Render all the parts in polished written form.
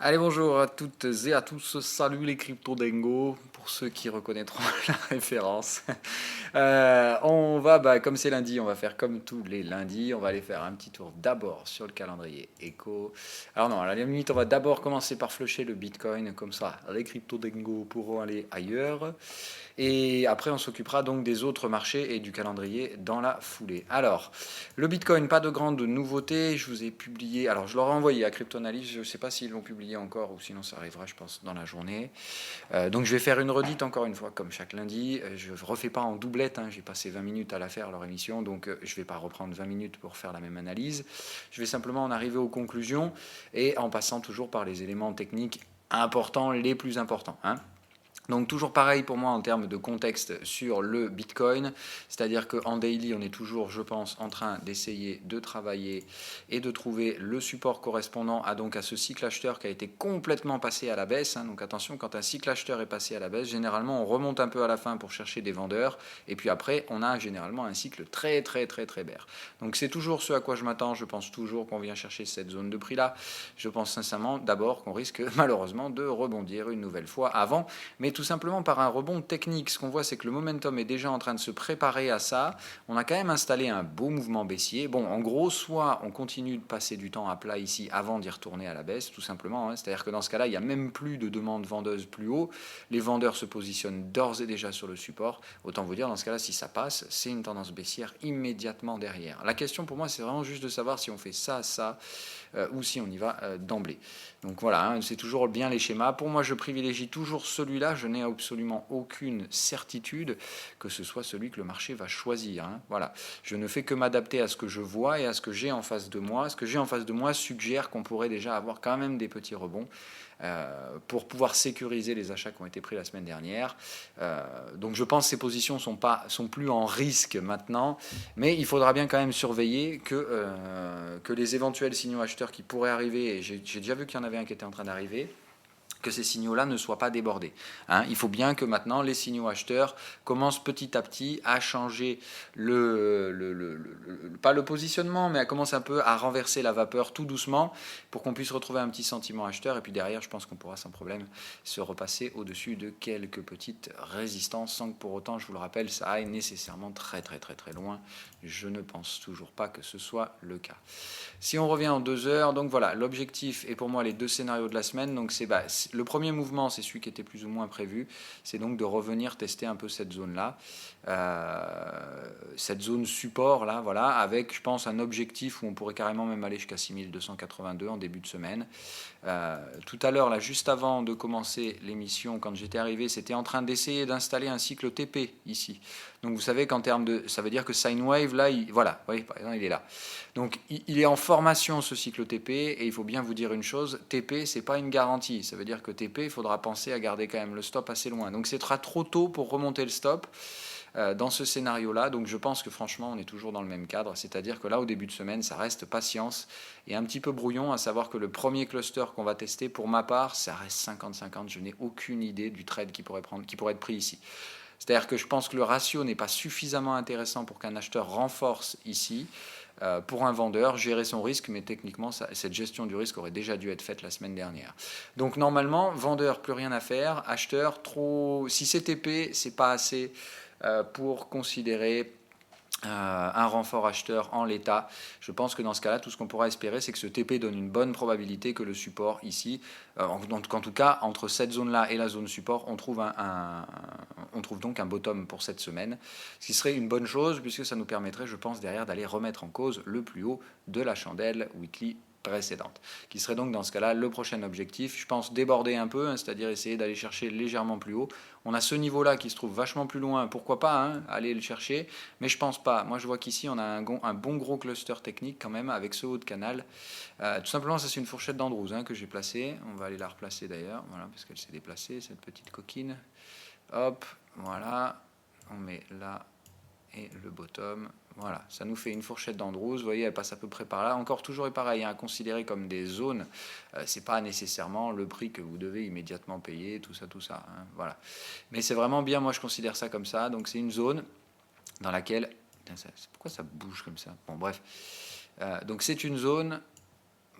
Allez, bonjour à toutes et à tous. Salut les crypto-dingos, pour ceux qui reconnaîtront la référence. On va, comme c'est lundi, on va faire comme tous les lundis. On va aller faire un petit tour d'abord sur le calendrier éco. Alors non, à la limite, on va d'abord commencer par flusher le Bitcoin. Comme ça, les crypto-dingos pourront aller ailleurs. Et après, on s'occupera donc des autres marchés et du calendrier dans la foulée. Alors, le Bitcoin, pas de grande nouveauté. Je vous ai publié, alors je leur ai envoyé à Cryptoanalyse, je ne sais pas s'ils l'ont publié encore ou sinon ça arrivera, je pense, dans la journée. Donc je vais faire une redite encore une fois, comme chaque lundi. Je ne refais pas en doublette, hein. J'ai passé 20 minutes à la faire, leur émission, donc je ne vais pas reprendre 20 minutes pour faire la même analyse. Je vais simplement en arriver aux conclusions et en passant toujours par les éléments techniques importants, les plus importants, hein. Donc toujours pareil pour moi en termes de contexte sur le Bitcoin, c'est-à-dire qu'en daily on est toujours, je pense, en train d'essayer de travailler et de trouver le support correspondant à ce cycle acheteur qui a été complètement passé à la baisse, hein. Donc attention, quand un cycle acheteur est passé à la baisse, généralement on remonte un peu à la fin pour chercher des vendeurs et puis après on a généralement un cycle très bear. Donc c'est toujours ce à quoi je m'attends, je pense toujours qu'on vient chercher cette zone de prix là. Je pense sincèrement d'abord qu'on risque malheureusement de rebondir une nouvelle fois avant, mais tout simplement par un rebond technique. Ce qu'on voit, c'est que le momentum est déjà en train de se préparer à ça. On a quand même installé un beau mouvement baissier. Bon, en gros, soit on continue de passer du temps à plat ici avant d'y retourner à la baisse, tout simplement, hein. C'est-à-dire que dans ce cas-là, il n'y a même plus de demande vendeuse plus haut. Les vendeurs se positionnent d'ores et déjà sur le support. Autant vous dire, dans ce cas-là, si ça passe, c'est une tendance baissière immédiatement derrière. La question pour moi, c'est vraiment juste de savoir si on fait ça, ou si on y va d'emblée. Donc voilà, hein, c'est toujours bien les schémas. Pour moi, je privilégie toujours celui-là. Je n'ai absolument aucune certitude que ce soit celui que le marché va choisir, hein. Voilà. Je ne fais que m'adapter à ce que je vois et à ce que j'ai en face de moi. Ce que j'ai en face de moi suggère qu'on pourrait déjà avoir quand même des petits rebonds pour pouvoir sécuriser les achats qui ont été pris la semaine dernière. Donc je pense que ces positions sont plus en risque maintenant, mais il faudra bien quand même surveiller que les éventuels signaux acheteurs qui pourraient arriver, et j'ai déjà vu qu'il y en avait un qui était en train d'arriver, que ces signaux-là ne soient pas débordés, hein. Il faut bien que maintenant les signaux acheteurs commencent petit à petit à changer pas le positionnement, mais à commencer un peu à renverser la vapeur tout doucement pour qu'on puisse retrouver un petit sentiment acheteur. Et puis derrière, je pense qu'on pourra sans problème se repasser au-dessus de quelques petites résistances sans que pour autant, je vous le rappelle, ça aille nécessairement très loin. Je ne pense toujours pas que ce soit le cas. Si on revient en 2 heures, donc voilà, l'objectif est pour moi les deux scénarios de la semaine. Donc le premier mouvement, c'est celui qui était plus ou moins prévu, c'est donc de revenir tester un peu cette zone-là, cette zone support là, voilà, avec je pense un objectif où on pourrait carrément même aller jusqu'à 6282 en début de semaine. Tout à l'heure, là, juste avant de commencer l'émission, quand j'étais arrivé, c'était en train d'essayer d'installer un cycle TP ici. Donc vous savez qu'en termes de, ça veut dire que sine wave là, voilà, oui, par exemple, il est là. Donc il est en formation ce cycle TP et il faut bien vous dire une chose, TP c'est pas une garantie. Ça veut dire que TP, il faudra penser à garder quand même le stop assez loin. Donc c'est trop tôt pour remonter le stop dans ce scénario-là. Donc je pense que franchement, on est toujours dans le même cadre. C'est-à-dire que là, au début de semaine, ça reste patience et un petit peu brouillon, à savoir que le premier cluster qu'on va tester, pour ma part, ça reste 50-50. Je n'ai aucune idée du trade qui pourrait être pris ici. C'est-à-dire que je pense que le ratio n'est pas suffisamment intéressant pour qu'un acheteur renforce ici. Pour un vendeur, gérer son risque, mais techniquement, cette gestion du risque aurait déjà dû être faite la semaine dernière. Donc normalement, vendeur, plus rien à faire. Acheteur, trop. Si c'est TP, c'est pas assez pour considérer un renfort acheteur en l'état. Je pense que dans ce cas-là, tout ce qu'on pourra espérer, c'est que ce TP donne une bonne probabilité que le support ici, en tout cas, entre cette zone-là et la zone support, on trouve donc un bottom pour cette semaine, ce qui serait une bonne chose, puisque ça nous permettrait, je pense, derrière d'aller remettre en cause le plus haut de la chandelle weekly précédente, qui serait donc dans ce cas-là le prochain objectif. Je pense déborder un peu, hein, c'est-à-dire essayer d'aller chercher légèrement plus haut. On a ce niveau-là qui se trouve vachement plus loin, pourquoi pas, hein, aller le chercher, mais je pense pas. Moi je vois qu'ici on a un bon gros cluster technique quand même avec ce haut de canal. Tout simplement, ça c'est une fourchette d'Andrews hein, que j'ai placée. On va aller la replacer d'ailleurs, voilà, parce qu'elle s'est déplacée, cette petite coquine. Hop, voilà, on met là et le bottom. Voilà, ça nous fait une fourchette d'Andrews. Vous voyez, elle passe à peu près par là. Encore toujours et pareil, hein, considéré comme des zones, c'est pas nécessairement le prix que vous devez immédiatement payer, tout ça, hein, voilà. Mais c'est vraiment bien, moi je considère ça comme ça. Donc c'est une zone dans laquelle, pourquoi ça bouge comme ça? Bon bref, donc c'est une zone.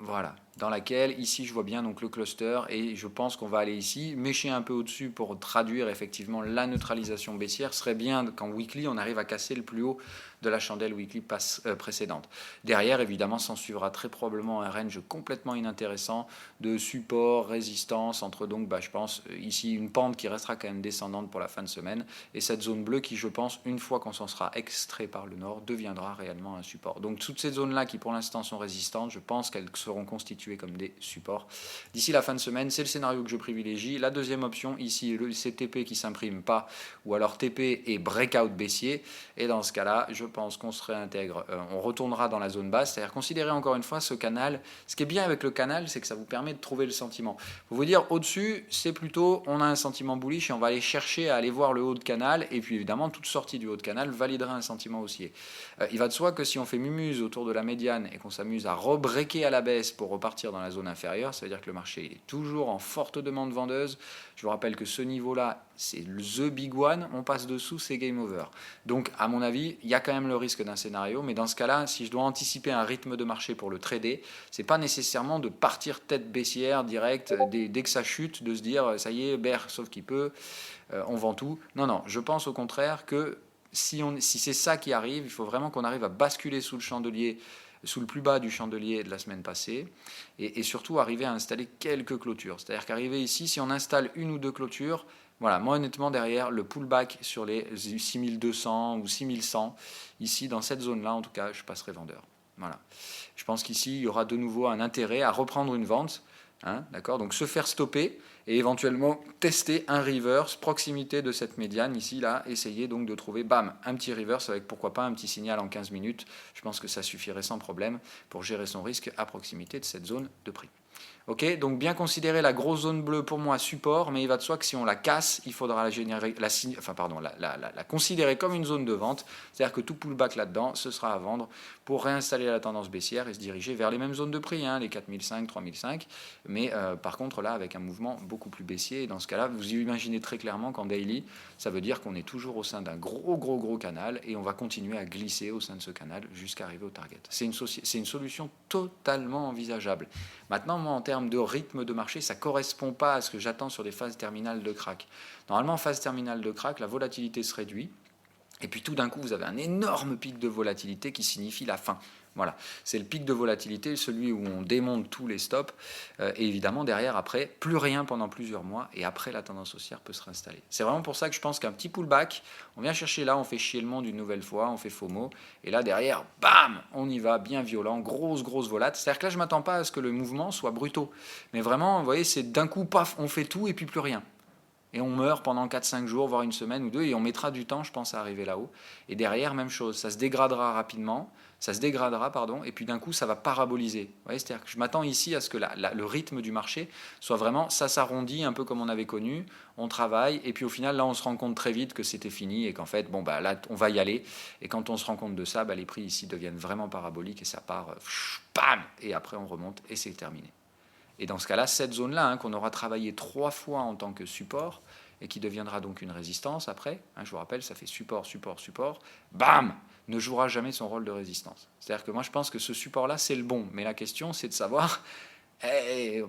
Voilà, dans laquelle ici je vois bien donc le cluster et je pense qu'on va aller ici, mécher un peu au-dessus pour traduire effectivement la neutralisation baissière. Ce serait bien qu'en weekly on arrive à casser le plus haut de la chandelle weekly précédente. Derrière évidemment s'en suivra très probablement un range complètement inintéressant de support, résistance entre donc je pense ici une pente qui restera quand même descendante pour la fin de semaine et cette zone bleue qui je pense une fois qu'on s'en sera extrait par le nord deviendra réellement un support. Donc toutes ces zones là qui pour l'instant sont résistantes, je pense qu'elles seront constituées comme des supports. D'ici la fin de semaine, c'est le scénario que je privilégie. La deuxième option, ici, le CTP qui ne s'imprime pas, ou alors TP et breakout baissier. Et dans ce cas-là, je pense qu'on se réintègre, on retournera dans la zone basse. C'est-à-dire considérer encore une fois ce canal. Ce qui est bien avec le canal, c'est que ça vous permet de trouver le sentiment. Pour vous dire, au-dessus, c'est plutôt, on a un sentiment bullish et on va aller chercher à aller voir le haut de canal. Et puis évidemment, toute sortie du haut de canal validera un sentiment haussier. Il va de soi que si on fait mumuse autour de la médiane et qu'on s'amuse à rebreaker à la baisse pour repartir dans la zone inférieure, ça veut dire que le marché il est toujours en forte demande vendeuse. Je vous rappelle que ce niveau-là, c'est the big one, on passe dessous, c'est game over. Donc à mon avis, il y a quand même le risque d'un scénario, mais dans ce cas-là, si je dois anticiper un rythme de marché pour le trader, c'est pas nécessairement de partir tête baissière direct dès que ça chute, de se dire ça y est, bear sauf qu'il peut, on vend tout. Non, non, je pense au contraire que si c'est ça qui arrive, il faut vraiment qu'on arrive à basculer sous le chandelier, sous le plus bas du chandelier de la semaine passée, et surtout arriver à installer quelques clôtures. C'est-à-dire qu'arriver ici, si on installe une ou deux clôtures, voilà, moi honnêtement derrière le pullback sur les 6200 ou 6100, ici dans cette zone-là en tout cas, je passerai vendeur. Voilà. Je pense qu'ici il y aura de nouveau un intérêt à reprendre une vente. Hein, d'accord, donc se faire stopper et éventuellement tester un reverse proximité de cette médiane ici là, essayer donc de trouver bam un petit reverse avec pourquoi pas un petit signal en 15 minutes. Je pense que ça suffirait sans problème pour gérer son risque à proximité de cette zone de prix. Ok, donc bien considérer la grosse zone bleue pour moi support, mais il va de soi que si on la casse, il faudra la considérer comme une zone de vente, c'est-à-dire que tout pullback là-dedans, ce sera à vendre pour réinstaller la tendance baissière et se diriger vers les mêmes zones de prix, hein, les 4005, 3005, mais par contre là avec un mouvement beaucoup plus baissier, et dans ce cas-là, vous imaginez très clairement qu'en daily, ça veut dire qu'on est toujours au sein d'un gros canal et on va continuer à glisser au sein de ce canal jusqu'à arriver au target. C'est une solution totalement envisageable. Maintenant, moi, en termes de rythme de marché, ça ne correspond pas à ce que j'attends sur des phases terminales de crack. Normalement, en phase terminale de crack, la volatilité se réduit. Et puis tout d'un coup, vous avez un énorme pic de volatilité qui signifie la fin. Voilà, c'est le pic de volatilité, celui où on démonte tous les stops. Et évidemment, derrière, après, plus rien pendant plusieurs mois. Et après, la tendance haussière peut se réinstaller. C'est vraiment pour ça que je pense qu'un petit pullback, on vient chercher là, on fait chier le monde une nouvelle fois, on fait FOMO. Et là, derrière, bam, on y va, bien violent, grosse volate. C'est-à-dire que là, je ne m'attends pas à ce que le mouvement soit brutaux. Mais vraiment, vous voyez, c'est d'un coup, paf, on fait tout et puis plus rien. Et on meurt pendant 4-5 jours, voire une semaine ou deux, et on mettra du temps, je pense, à arriver là-haut. Et derrière, même chose, ça se dégradera rapidement, et puis d'un coup, ça va paraboliser. Vous voyez, c'est-à-dire que je m'attends ici à ce que le rythme du marché soit vraiment, ça s'arrondit un peu comme on avait connu, on travaille, et puis au final, là, on se rend compte très vite que c'était fini, et qu'en fait, là, on va y aller. Et quand on se rend compte de ça, les prix ici deviennent vraiment paraboliques, et ça part, bam, et après on remonte, et c'est terminé. Et dans ce cas-là, cette zone-là, qu'on aura travaillé 3 fois en tant que support, et qui deviendra donc une résistance après, je vous rappelle, ça fait support, bam, ne jouera jamais son rôle de résistance. C'est-à-dire que moi, je pense que ce support-là, c'est le bon. Mais la question, c'est de savoir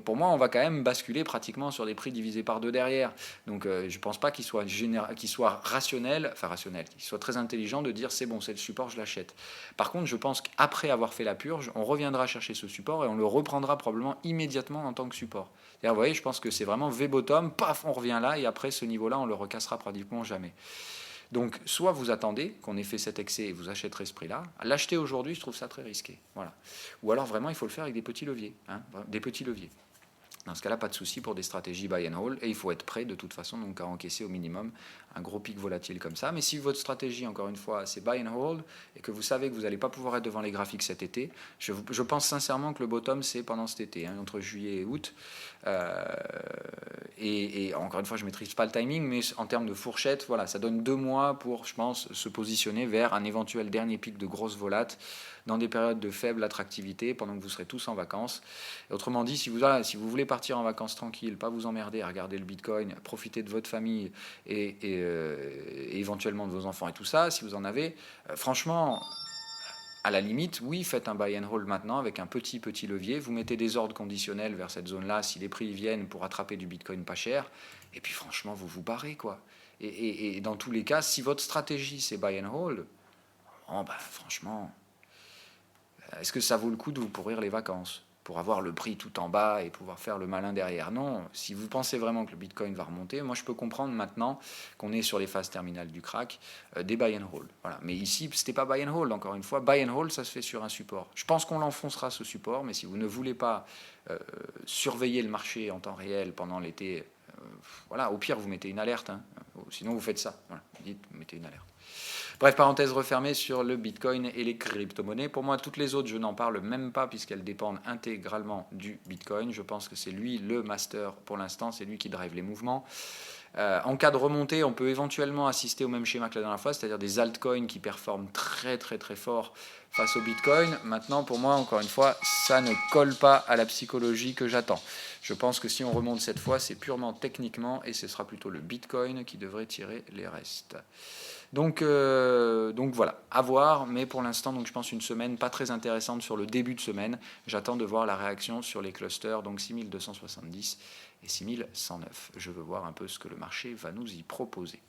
pour moi, on va quand même basculer pratiquement sur des prix divisés par 2 derrière. Donc, je ne pense pas qu'il soit rationnel, qu'il soit très intelligent de dire c'est bon, c'est le support, je l'achète. Par contre, je pense qu'après avoir fait la purge, on reviendra chercher ce support et on le reprendra probablement immédiatement en tant que support. Vous voyez, je pense que c'est vraiment V-bottom, paf, on revient là et après ce niveau-là, on le recassera pratiquement jamais. Donc, soit vous attendez qu'on ait fait cet excès et vous achèterez ce prix-là. L'acheter aujourd'hui, je trouve ça très risqué. Voilà. Ou alors, vraiment, il faut le faire avec des petits leviers. Des petits leviers. Dans ce cas-là, pas de souci pour des stratégies buy and hold. Et il faut être prêt, de toute façon, donc à encaisser au minimum un gros pic volatile comme ça. Mais si votre stratégie, encore une fois, c'est buy and hold, et que vous savez que vous n'allez pas pouvoir être devant les graphiques cet été, je pense sincèrement que le bottom, c'est pendant cet été, entre juillet et août. Et encore une fois, je ne maîtrise pas le timing, mais en termes de fourchette, voilà, ça donne 2 mois pour, je pense, se positionner vers un éventuel dernier pic de grosse volate dans des périodes de faible attractivité pendant que vous serez tous en vacances. Et autrement dit, si vous voulez partir en vacances tranquille, pas vous emmerder à regarder le Bitcoin, profiter de votre famille et éventuellement de vos enfants et tout ça, si vous en avez, franchement, à la limite, oui, faites un buy and hold maintenant avec un petit levier. Vous mettez des ordres conditionnels vers cette zone-là si les prix viennent pour attraper du Bitcoin pas cher. Et puis franchement, vous vous barrez, quoi. Et dans tous les cas, si votre stratégie c'est buy and hold, bon, bah, franchement, est-ce que ça vaut le coup de vous pourrir les vacances pour avoir le prix tout en bas et pouvoir faire le malin derrière? Non, si vous pensez vraiment que le Bitcoin va remonter, moi je peux comprendre maintenant qu'on est sur les phases terminales du crack, des buy and hold. Voilà. Mais ici, c'était pas buy and hold, encore une fois. Buy and hold, ça se fait sur un support. Je pense qu'on l'enfoncera ce support, mais si vous ne voulez pas surveiller le marché en temps réel pendant l'été, voilà, au pire, vous mettez une alerte. Hein. Sinon, vous faites ça. Voilà. Vous mettez une alerte. Bref, parenthèse refermée sur le Bitcoin et les crypto-monnaies. Pour moi, toutes les autres, je n'en parle même pas puisqu'elles dépendent intégralement du Bitcoin. Je pense que c'est lui le master pour l'instant, c'est lui qui drive les mouvements. En cas de remontée, on peut éventuellement assister au même schéma que la dernière fois, c'est-à-dire des altcoins qui performent très très très fort face au Bitcoin. Maintenant, pour moi, encore une fois, ça ne colle pas à la psychologie que j'attends. Je pense que si on remonte cette fois, c'est purement techniquement et ce sera plutôt le Bitcoin qui devrait tirer les restes. Donc voilà, à voir, mais pour l'instant, donc je pense une semaine pas très intéressante sur le début de semaine. J'attends de voir la réaction sur les clusters, donc 6270 et 6109. Je veux voir un peu ce que le marché va nous y proposer.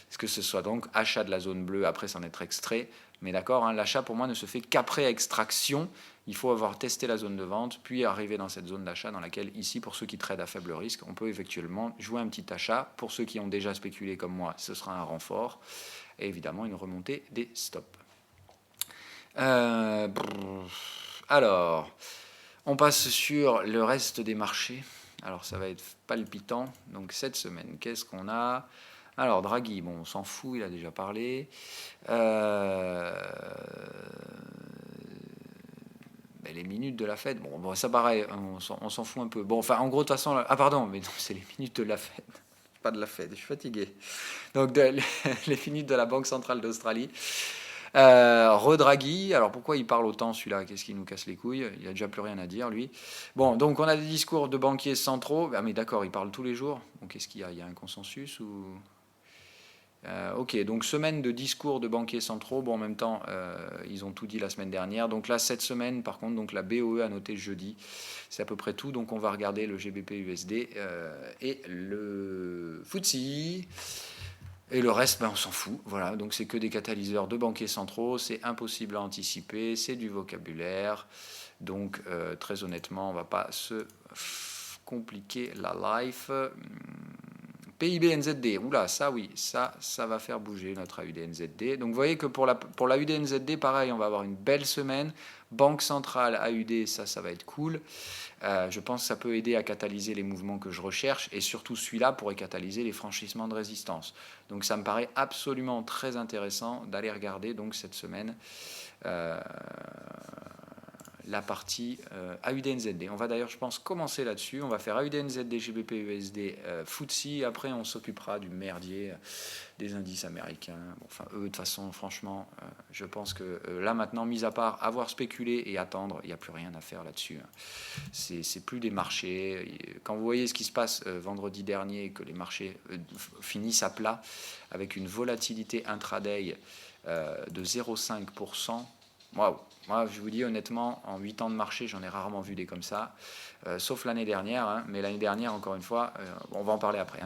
Est-ce que ce soit donc achat de la zone bleue après s'en être extrait? Mais d'accord, hein, l'achat pour moi ne se fait qu'après extraction. Il faut avoir testé la zone de vente, puis arriver dans cette zone d'achat dans laquelle, ici, pour ceux qui tradent à faible risque, on peut effectivement jouer un petit achat. Pour ceux qui ont déjà spéculé comme moi, ce sera un renfort. Et évidemment, une remontée des stops. Alors, on passe sur le reste des marchés. Alors, ça va être palpitant. Donc, cette semaine, qu'est-ce qu'on a? Alors, Draghi, bon, on s'en fout, il a déjà parlé. Les minutes de la Fed, bon ça pareil, on s'en fout un peu. Bon, enfin, en gros, de toute façon, ah pardon, mais non, c'est les minutes de la Fed, pas de la Fed, je suis fatigué. Donc, les minutes de la Banque Centrale d'Australie. Redraghi, alors pourquoi il parle autant celui-là? Qu'est-ce qui nous casse les couilles? Il n'a déjà plus rien à dire, lui. Bon, donc on a des discours de banquiers centraux. Ah, mais d'accord, il parle tous les jours. Donc qu'est-ce qu'il y a? Il y a un consensus ou... Ok, donc semaine de discours de banquiers centraux. Bon, en même temps, ils ont tout dit la semaine dernière. Donc là, cette semaine, par contre, donc la BOE a noté jeudi. C'est à peu près tout. Donc on va regarder le GBP USD et le FTSE. Et le reste, on s'en fout. Voilà, donc c'est que des catalyseurs de banquiers centraux. C'est impossible à anticiper. C'est du vocabulaire. Donc très honnêtement, on ne va pas se compliquer la life. PIB NZD, oula, ça oui, ça va faire bouger notre AUD NZD. Donc vous voyez que pour la UD NZD, pareil, on va avoir une belle semaine. Banque centrale AUD, ça va être cool. Je pense que ça peut aider à catalyser les mouvements que je recherche et surtout celui-là pourrait catalyser les franchissements de résistance. Donc ça me paraît absolument très intéressant d'aller regarder donc cette semaine la partie AUD-NZD. On va d'ailleurs, je pense, commencer là-dessus. On va faire AUD-NZD, GBP, USD, FTSE. Après, on s'occupera du merdier des indices américains. Bon, enfin, eux, de toute façon, franchement, je pense que là, maintenant, mis à part avoir spéculé et attendre, il n'y a plus rien à faire là-dessus. C'est plus des marchés. Quand vous voyez ce qui se passe vendredi dernier, que les marchés finissent à plat, avec une volatilité intraday de 0,5%, waouh! Moi, je vous dis honnêtement, en 8 ans de marché, j'en ai rarement vu des comme ça, sauf l'année dernière. Hein, mais l'année dernière, encore une fois, on va en parler après.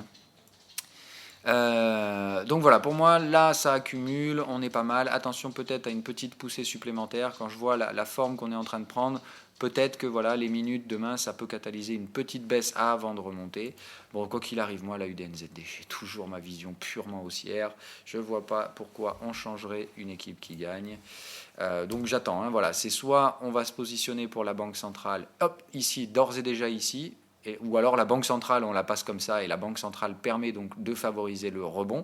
Hein. Donc voilà, pour moi, là, ça accumule, on est pas mal. Attention peut-être à une petite poussée supplémentaire. Quand je vois la forme qu'on est en train de prendre, peut-être que voilà, les minutes demain, ça peut catalyser une petite baisse avant de remonter. Bon, quoi qu'il arrive, moi, la UDNZD, j'ai toujours ma vision purement haussière. Je ne vois pas pourquoi on changerait une équipe qui gagne. Donc j'attends, hein, voilà, c'est soit on va se positionner pour la Banque centrale, hop, ici, d'ores et déjà ici, ou alors la Banque centrale, on la passe comme ça, et la Banque centrale permet donc de favoriser le rebond,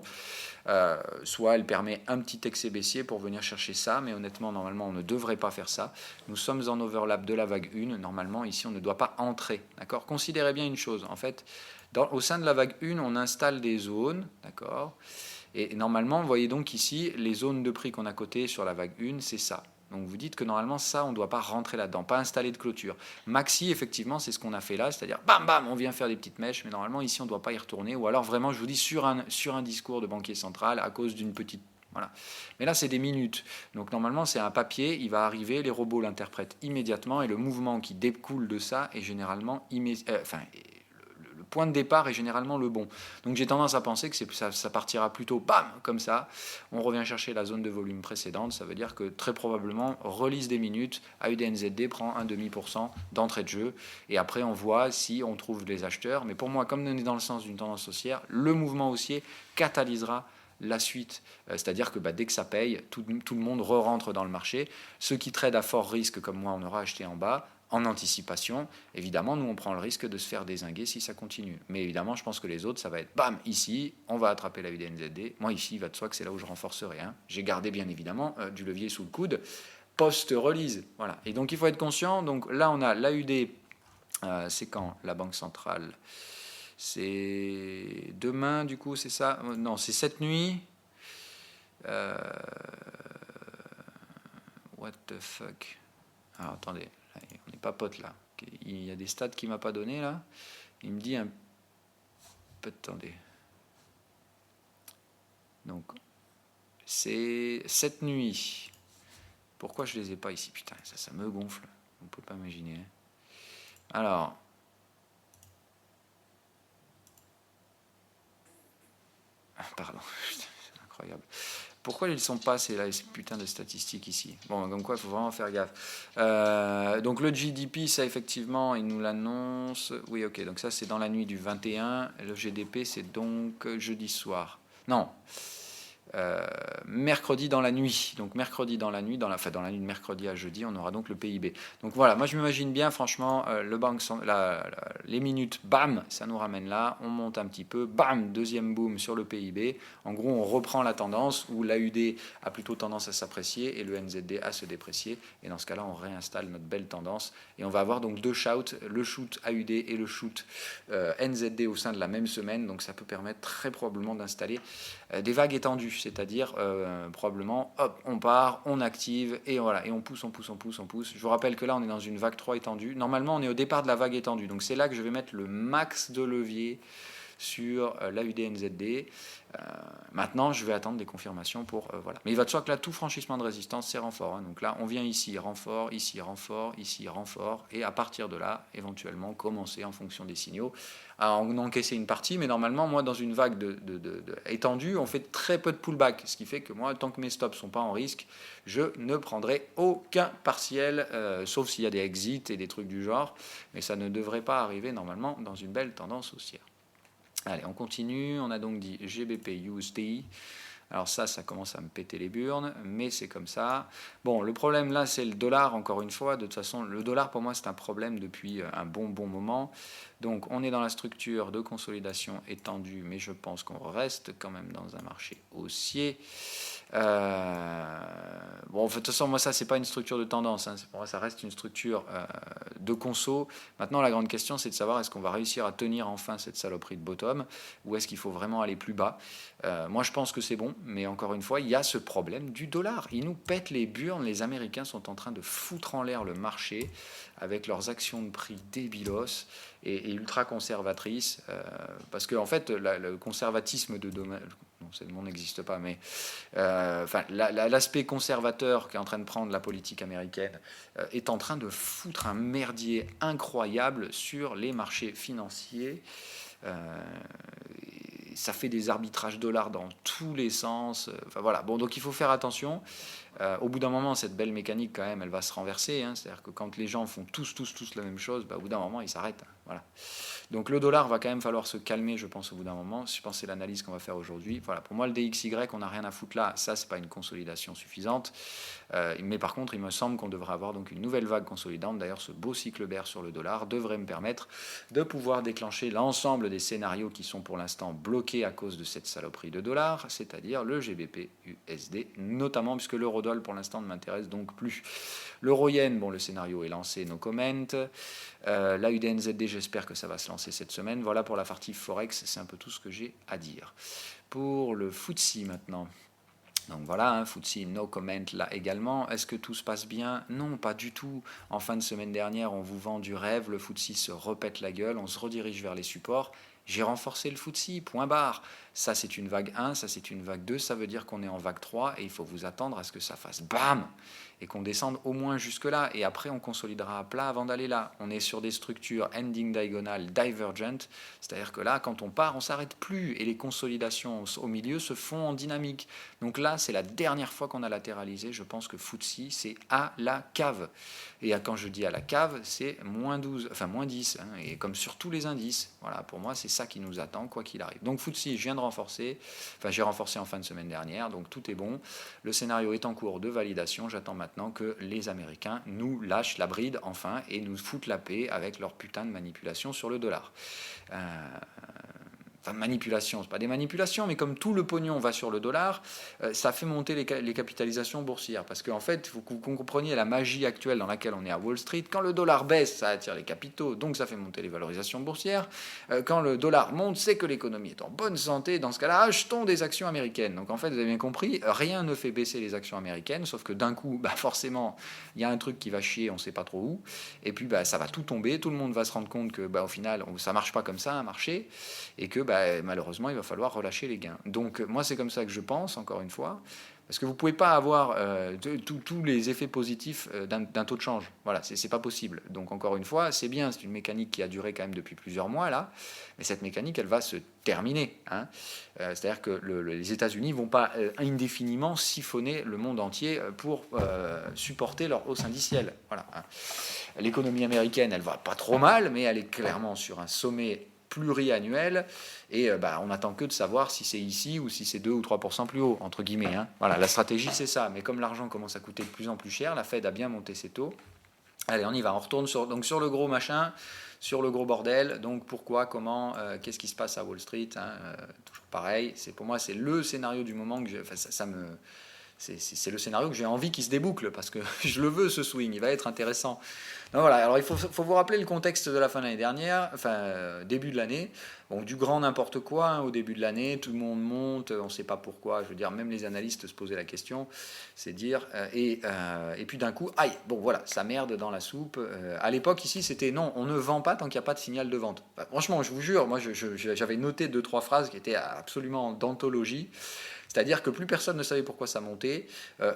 soit elle permet un petit excès baissier pour venir chercher ça, mais honnêtement, normalement, on ne devrait pas faire ça. Nous sommes en overlap de la vague 1, normalement, ici, on ne doit pas entrer, d'accord? Considérez bien une chose, en fait, au sein de la vague 1, on installe des zones, d'accord? Et normalement, vous voyez donc ici, les zones de prix qu'on a cotées sur la vague 1, c'est ça. Donc vous dites que normalement, ça, on ne doit pas rentrer là-dedans, pas installer de clôture. Maxi, effectivement, c'est ce qu'on a fait là, c'est-à-dire, bam, bam, on vient faire des petites mèches, mais normalement, ici, on ne doit pas y retourner. Ou alors, vraiment, je vous dis, sur un discours de banquier central, à cause d'une petite Voilà. Mais là, c'est des minutes. Donc normalement, c'est un papier, il va arriver, les robots l'interprètent immédiatement et le mouvement qui découle de ça est généralement le point de départ est généralement le bon. Donc j'ai tendance à penser que ça partira plutôt bam comme ça. On revient chercher la zone de volume précédente. Ça veut dire que très probablement release des minutes, AUDNZD prend 1,5% d'entrée de jeu et après on voit si on trouve les acheteurs. Mais pour moi, comme on est dans le sens d'une tendance haussière, le mouvement haussier catalysera la suite, c'est-à-dire que dès que ça paye, tout le monde re-rentre dans le marché. Ceux qui tradent à fort risque, comme moi, on aura acheté en bas, en anticipation. Évidemment, nous, on prend le risque de se faire dézinguer si ça continue. Mais évidemment, je pense que les autres, ça va être bam, ici, on va attraper la UDNZD. Moi, ici, il va de soi que c'est là où je renforcerai. J'ai gardé, bien évidemment, du levier sous le coude, post-release. Voilà. Et donc, il faut être conscient. Donc là, on a l'AUD, c'est quand la Banque centrale c'est demain, du coup, c'est ça? Non, c'est cette nuit. What the fuck? Alors, attendez, on n'est pas potes là. Il y a des stats qu'il ne m'a pas donné là. Il me dit un peu. Attendez. Donc, c'est cette nuit. Pourquoi je ne les ai pas ici? Putain, ça me gonfle. On ne peut pas imaginer. Alors. Pardon, c'est incroyable. Pourquoi ils ne sont pas ces putains de statistiques ici? Bon, comme quoi, il faut vraiment faire gaffe. Donc le GDP, ça effectivement, il nous l'annonce. Oui, ok, donc ça c'est dans la nuit du 21. Le GDP, c'est donc jeudi soir. Non. Mercredi dans la nuit. Donc mercredi dans la nuit, dans la nuit de mercredi à jeudi, on aura donc le PIB. Donc voilà, moi je m'imagine bien, franchement, les minutes, bam, ça nous ramène là, on monte un petit peu, bam, deuxième boom sur le PIB. En gros, on reprend la tendance où l'AUD a plutôt tendance à s'apprécier et le NZD à se déprécier. Et dans ce cas-là, on réinstalle notre belle tendance et on va avoir donc deux shoots, le shoot AUD et le shoot NZD au sein de la même semaine. Donc ça peut permettre très probablement d'installer des vagues étendues, c'est-à-dire probablement, hop, on part, on active, et voilà, et on pousse. Je vous rappelle que là, on est dans une vague 3 étendue. Normalement, on est au départ de la vague étendue, donc c'est là que je vais mettre le max de levier sur l'AUD-NZD. Maintenant, je vais attendre des confirmations pour... voilà. Mais il va de soi que là, tout franchissement de résistance, c'est renfort. Hein. Donc là, on vient ici, renfort, ici, renfort, ici, renfort, et à partir de là, éventuellement, commencer en fonction des signaux à en encaisser une partie. Mais normalement, moi, dans une vague étendue, on fait très peu de pullback, ce qui fait que moi, tant que mes stops ne sont pas en risque, je ne prendrai aucun partiel, sauf s'il y a des exits et des trucs du genre, mais ça ne devrait pas arriver normalement dans une belle tendance haussière. Allez, on continue. On a donc dit GBP USD. Alors ça commence à me péter les burnes, mais c'est comme ça. Bon, le problème là, c'est le dollar, encore une fois. De toute façon, le dollar, pour moi, c'est un problème depuis un bon moment. Donc, on est dans la structure de consolidation étendue, mais je pense qu'on reste quand même dans un marché haussier. Bon, de toute façon, moi, ça, c'est pas une structure de tendance. Hein. Pour moi, ça reste une structure de conso. Maintenant, la grande question, c'est de savoir est-ce qu'on va réussir à tenir enfin cette saloperie de bottom ou est-ce qu'il faut vraiment aller plus bas. Moi, je pense que c'est bon, mais encore une fois, il y a ce problème du dollar. Ils nous pètent les burnes. Les Américains sont en train de foutre en l'air le marché avec leurs actions de prix débilos et ultra conservatrices. Parce que, en fait, le conservatisme de domaine. Non, ce mot n'existe pas, mais l'aspect conservateur qui est en train de prendre la politique américaine est en train de foutre un merdier incroyable sur les marchés financiers. Ça fait des arbitrages dollars dans tous les sens. Enfin voilà. Bon, donc il faut faire attention. Au bout d'un moment, cette belle mécanique, quand même, elle va se renverser. Hein. C'est-à-dire que quand les gens font tous la même chose, au bout d'un moment, ils s'arrêtent. Hein. Voilà. Donc le dollar va quand même falloir se calmer, je pense, au bout d'un moment. Je pense que c'est l'analyse qu'on va faire aujourd'hui. Voilà. Pour moi, le DXY, on n'a rien à foutre là. Ça, c'est pas une consolidation suffisante. Mais par contre, il me semble qu'on devrait avoir donc une nouvelle vague consolidante. D'ailleurs, ce beau cycle bear sur le dollar devrait me permettre de pouvoir déclencher l'ensemble des scénarios qui sont pour l'instant bloqués à cause de cette saloperie de dollar, c'est-à-dire le GBP USD, notamment puisque l'eurodoll pour l'instant ne m'intéresse donc plus. L'euro-yen, bon, le scénario est lancé, no comment. La UDNZD, j'espère que ça va se lancer cette semaine. Voilà pour la partie Forex, c'est un peu tout ce que j'ai à dire. Pour le FTSE maintenant. Donc voilà, hein, FTSE, no comment là également. Est-ce que tout se passe bien? Non, pas du tout. En fin de semaine dernière, on vous vend du rêve, le FTSE se repète la gueule, on se redirige vers les supports. j'ai renforcé le FTSE, point barre. Ça, c'est une vague 1, ça, c'est une vague 2, ça veut dire qu'on est en vague 3 et il faut vous attendre à ce que ça fasse BAM et qu'on descende au moins jusque-là. Et après, on consolidera à plat avant d'aller là. On est sur des structures ending diagonal divergent, c'est-à-dire que là, quand on part, on ne s'arrête plus et les consolidations au milieu se font en dynamique. Donc là, c'est la dernière fois qu'on a latéralisé. Je pense que FTSE, c'est à la cave. Et quand je dis à la cave, c'est moins 12, enfin moins 10, hein, et comme sur tous les indices. Voilà, pour moi, c'est ça qui nous attend, quoi qu'il arrive. Donc FTSE, je viens de renforcer, enfin j'ai renforcé en fin de semaine dernière, donc tout est bon. Le scénario est en cours de validation. J'attends maintenant que les Américains nous lâchent la bride, enfin, et nous foutent la paix avec leur putain de manipulation sur le dollar. Enfin, manipulation, c'est pas des manipulations, mais comme tout le pognon va sur le dollar, ça fait monter les capitalisations boursières. Parce qu'en fait, il faut que vous compreniez la magie actuelle dans laquelle on est à Wall Street. Quand le dollar baisse, ça attire les capitaux, donc ça fait monter les valorisations boursières. Quand le dollar monte, c'est que l'économie est en bonne santé. Dans ce cas-là, achetons des actions américaines. Donc en fait, vous avez bien compris, rien ne fait baisser les actions américaines, sauf que d'un coup, forcément, il y a un truc qui va chier, on ne sait pas trop où, et puis ça va tout tomber, tout le monde va se rendre compte que au final, ça ne marche pas comme ça, un marché, et que malheureusement, il va falloir relâcher les gains. Donc moi, c'est comme ça que je pense, encore une fois, parce que vous ne pouvez pas avoir tous les effets positifs d'un taux de change. Voilà, c'est pas possible. Donc encore une fois, c'est bien, c'est une mécanique qui a duré quand même depuis plusieurs mois, là, mais cette mécanique, elle va se terminer. Hein. C'est-à-dire que les États-Unis ne vont pas indéfiniment siphonner le monde entier pour supporter leur hausse indicielle. Voilà. Hein. L'économie américaine, elle va pas trop mal, mais elle est clairement sur un sommet pluriannuel, et on n'attend que de savoir si c'est ici ou si c'est 2 ou 3% plus haut, entre guillemets. Hein. Voilà, la stratégie, c'est ça. Mais comme l'argent commence à coûter de plus en plus cher, la Fed a bien monté ses taux. Allez, on y va, on retourne sur le gros machin, sur le gros bordel. Donc pourquoi, comment, qu'est-ce qui se passe à Wall Street, hein, toujours pareil. Pour moi, c'est le scénario du moment que c'est le scénario que j'ai envie qu'il se déboucle, parce que je le veux, ce swing, il va être intéressant. Donc voilà, alors il faut vous rappeler le contexte de la fin de l'année dernière, début de l'année. Bon, du grand n'importe quoi, hein, au début de l'année, tout le monde monte, on ne sait pas pourquoi, je veux dire, même les analystes se posaient la question, c'est dire, et puis d'un coup, aïe, bon voilà, ça merde dans la soupe. À l'époque, ici, c'était non, on ne vend pas tant qu'il n'y a pas de signal de vente. Franchement, je vous jure, moi j'avais noté 2-3 phrases qui étaient absolument d'anthologie. C'est-à-dire que plus personne ne savait pourquoi ça montait,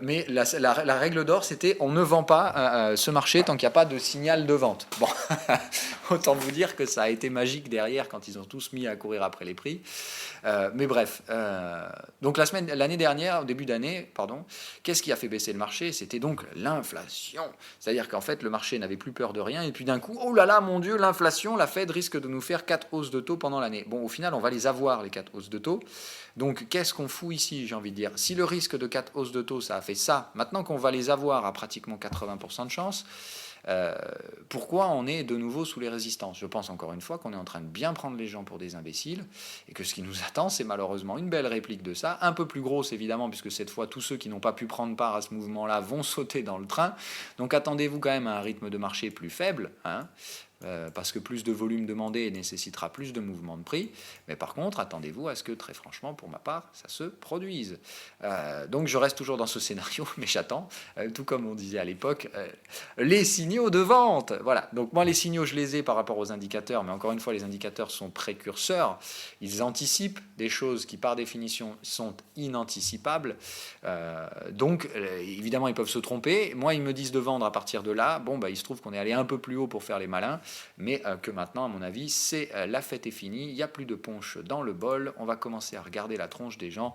mais la règle d'or, c'était on ne vend pas ce marché tant qu'il n'y a pas de signal de vente. Bon, autant vous dire que ça a été magique derrière quand ils ont tous mis à courir après les prix. Mais bref, donc l'année dernière, au début d'année, qu'est-ce qui a fait baisser le marché? C'était donc l'inflation. C'est-à-dire qu'en fait, le marché n'avait plus peur de rien, et puis d'un coup, oh là là, mon Dieu, l'inflation, la Fed risque de nous faire 4 hausses de taux pendant l'année. Bon, au final, on va les avoir, les 4 hausses de taux. Donc, qu'est-ce qu'on fout ici, j'ai envie de dire? Si le risque de 4 hausses de taux, ça a fait ça, maintenant qu'on va les avoir à pratiquement 80% de chance, pourquoi on est de nouveau sous les résistances? Je pense encore une fois qu'on est en train de bien prendre les gens pour des imbéciles, et que ce qui nous attend, c'est malheureusement une belle réplique de ça, un peu plus grosse évidemment, puisque cette fois tous ceux qui n'ont pas pu prendre part à ce mouvement-là vont sauter dans le train. Donc attendez-vous quand même à un rythme de marché plus faible, hein, parce que plus de volume demandé nécessitera plus de mouvements de prix, mais par contre, attendez-vous à ce que, très franchement, pour ma part, ça se produise. Donc je reste toujours dans ce scénario, mais j'attends, tout comme on disait à l'époque, les signaux de vente. Voilà, donc moi les signaux, je les ai par rapport aux indicateurs, mais encore une fois, les indicateurs sont précurseurs, ils anticipent des choses qui, par définition, sont inanticipables, donc évidemment, ils peuvent se tromper. Moi, ils me disent de vendre à partir de là. Bon, il se trouve qu'on est allé un peu plus haut pour faire les malins, mais que maintenant, à mon avis, la fête est finie, il n'y a plus de punch dans le bol, on va commencer à regarder la tronche des gens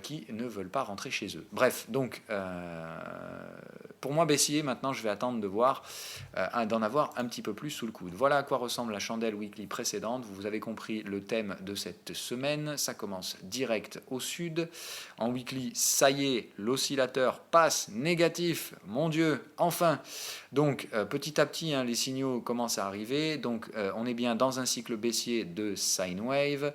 qui ne veulent pas rentrer chez eux. Bref, donc, pour moi, baissier, maintenant, je vais attendre de voir, d'en avoir un petit peu plus sous le coude. Voilà à quoi ressemble la chandelle weekly précédente. Vous avez compris le thème de cette semaine, ça commence direct au sud. En weekly, ça y est, l'oscillateur passe négatif, mon Dieu, enfin. Donc petit à petit, les signaux commencent à arriver, donc on est bien dans un cycle baissier de sine wave.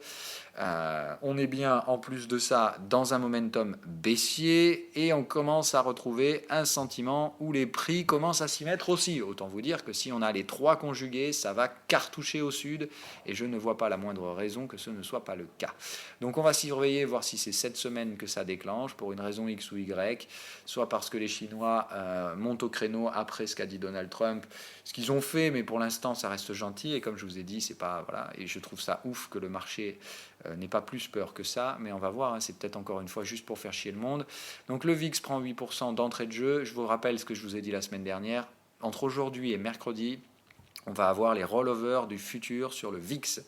On est bien, en plus de ça, dans un momentum baissier et on commence à retrouver un sentiment où les prix commencent à s'y mettre aussi. Autant vous dire que si on a les trois conjugués, ça va cartoucher au sud et je ne vois pas la moindre raison que ce ne soit pas le cas. Donc on va surveiller, voir si c'est cette semaine que ça déclenche pour une raison X ou Y, soit parce que les Chinois montent au créneau après ce qu'a dit Donald Trump, ce qu'ils ont fait, mais pour l'instant ça reste gentil et comme je vous ai dit, c'est pas voilà, et je trouve ça ouf que le marché n'ait pas plus peur que ça, mais on va voir, hein, c'est peut-être encore une fois juste pour faire chier le monde. Donc le VIX prend 8% d'entrée de jeu, je vous rappelle ce que je vous ai dit la semaine dernière, entre aujourd'hui et mercredi, on va avoir les rollovers du futur sur le VIX,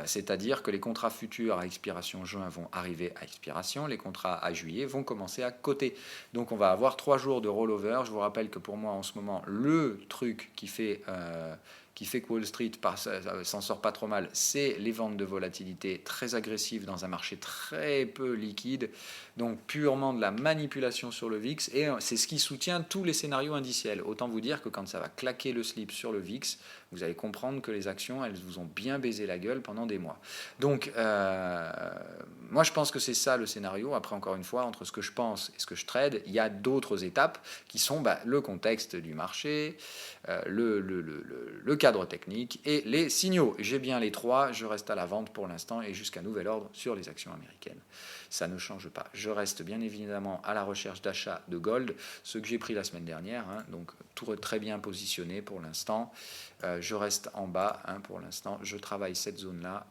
c'est-à-dire que les contrats futurs à expiration juin vont arriver à expiration, les contrats à juillet vont commencer à coter. Donc on va avoir 3 jours de rollover. Je vous rappelle que pour moi en ce moment, le truc qui fait que Wall Street s'en sort pas trop mal, c'est les ventes de volatilité très agressives dans un marché très peu liquide, donc purement de la manipulation sur le VIX, et c'est ce qui soutient tous les scénarios indiciels. Autant vous dire que quand ça va claquer le slip sur le VIX, vous allez comprendre que les actions, elles vous ont bien baisé la gueule pendant des mois. Donc, moi je pense que c'est ça le scénario. Après, encore une fois, entre ce que je pense et ce que je trade, il y a d'autres étapes qui sont le contexte du marché, le cadre technique et les signaux. J'ai bien les trois, je reste à la vente pour l'instant et jusqu'à nouvel ordre sur les actions américaines. Ça ne change pas. Je reste bien évidemment à la recherche d'achat de gold, ce que j'ai pris la semaine dernière, hein, donc tout très bien positionné pour l'instant. Je reste en bas pour l'instant, je travaille cette zone-là.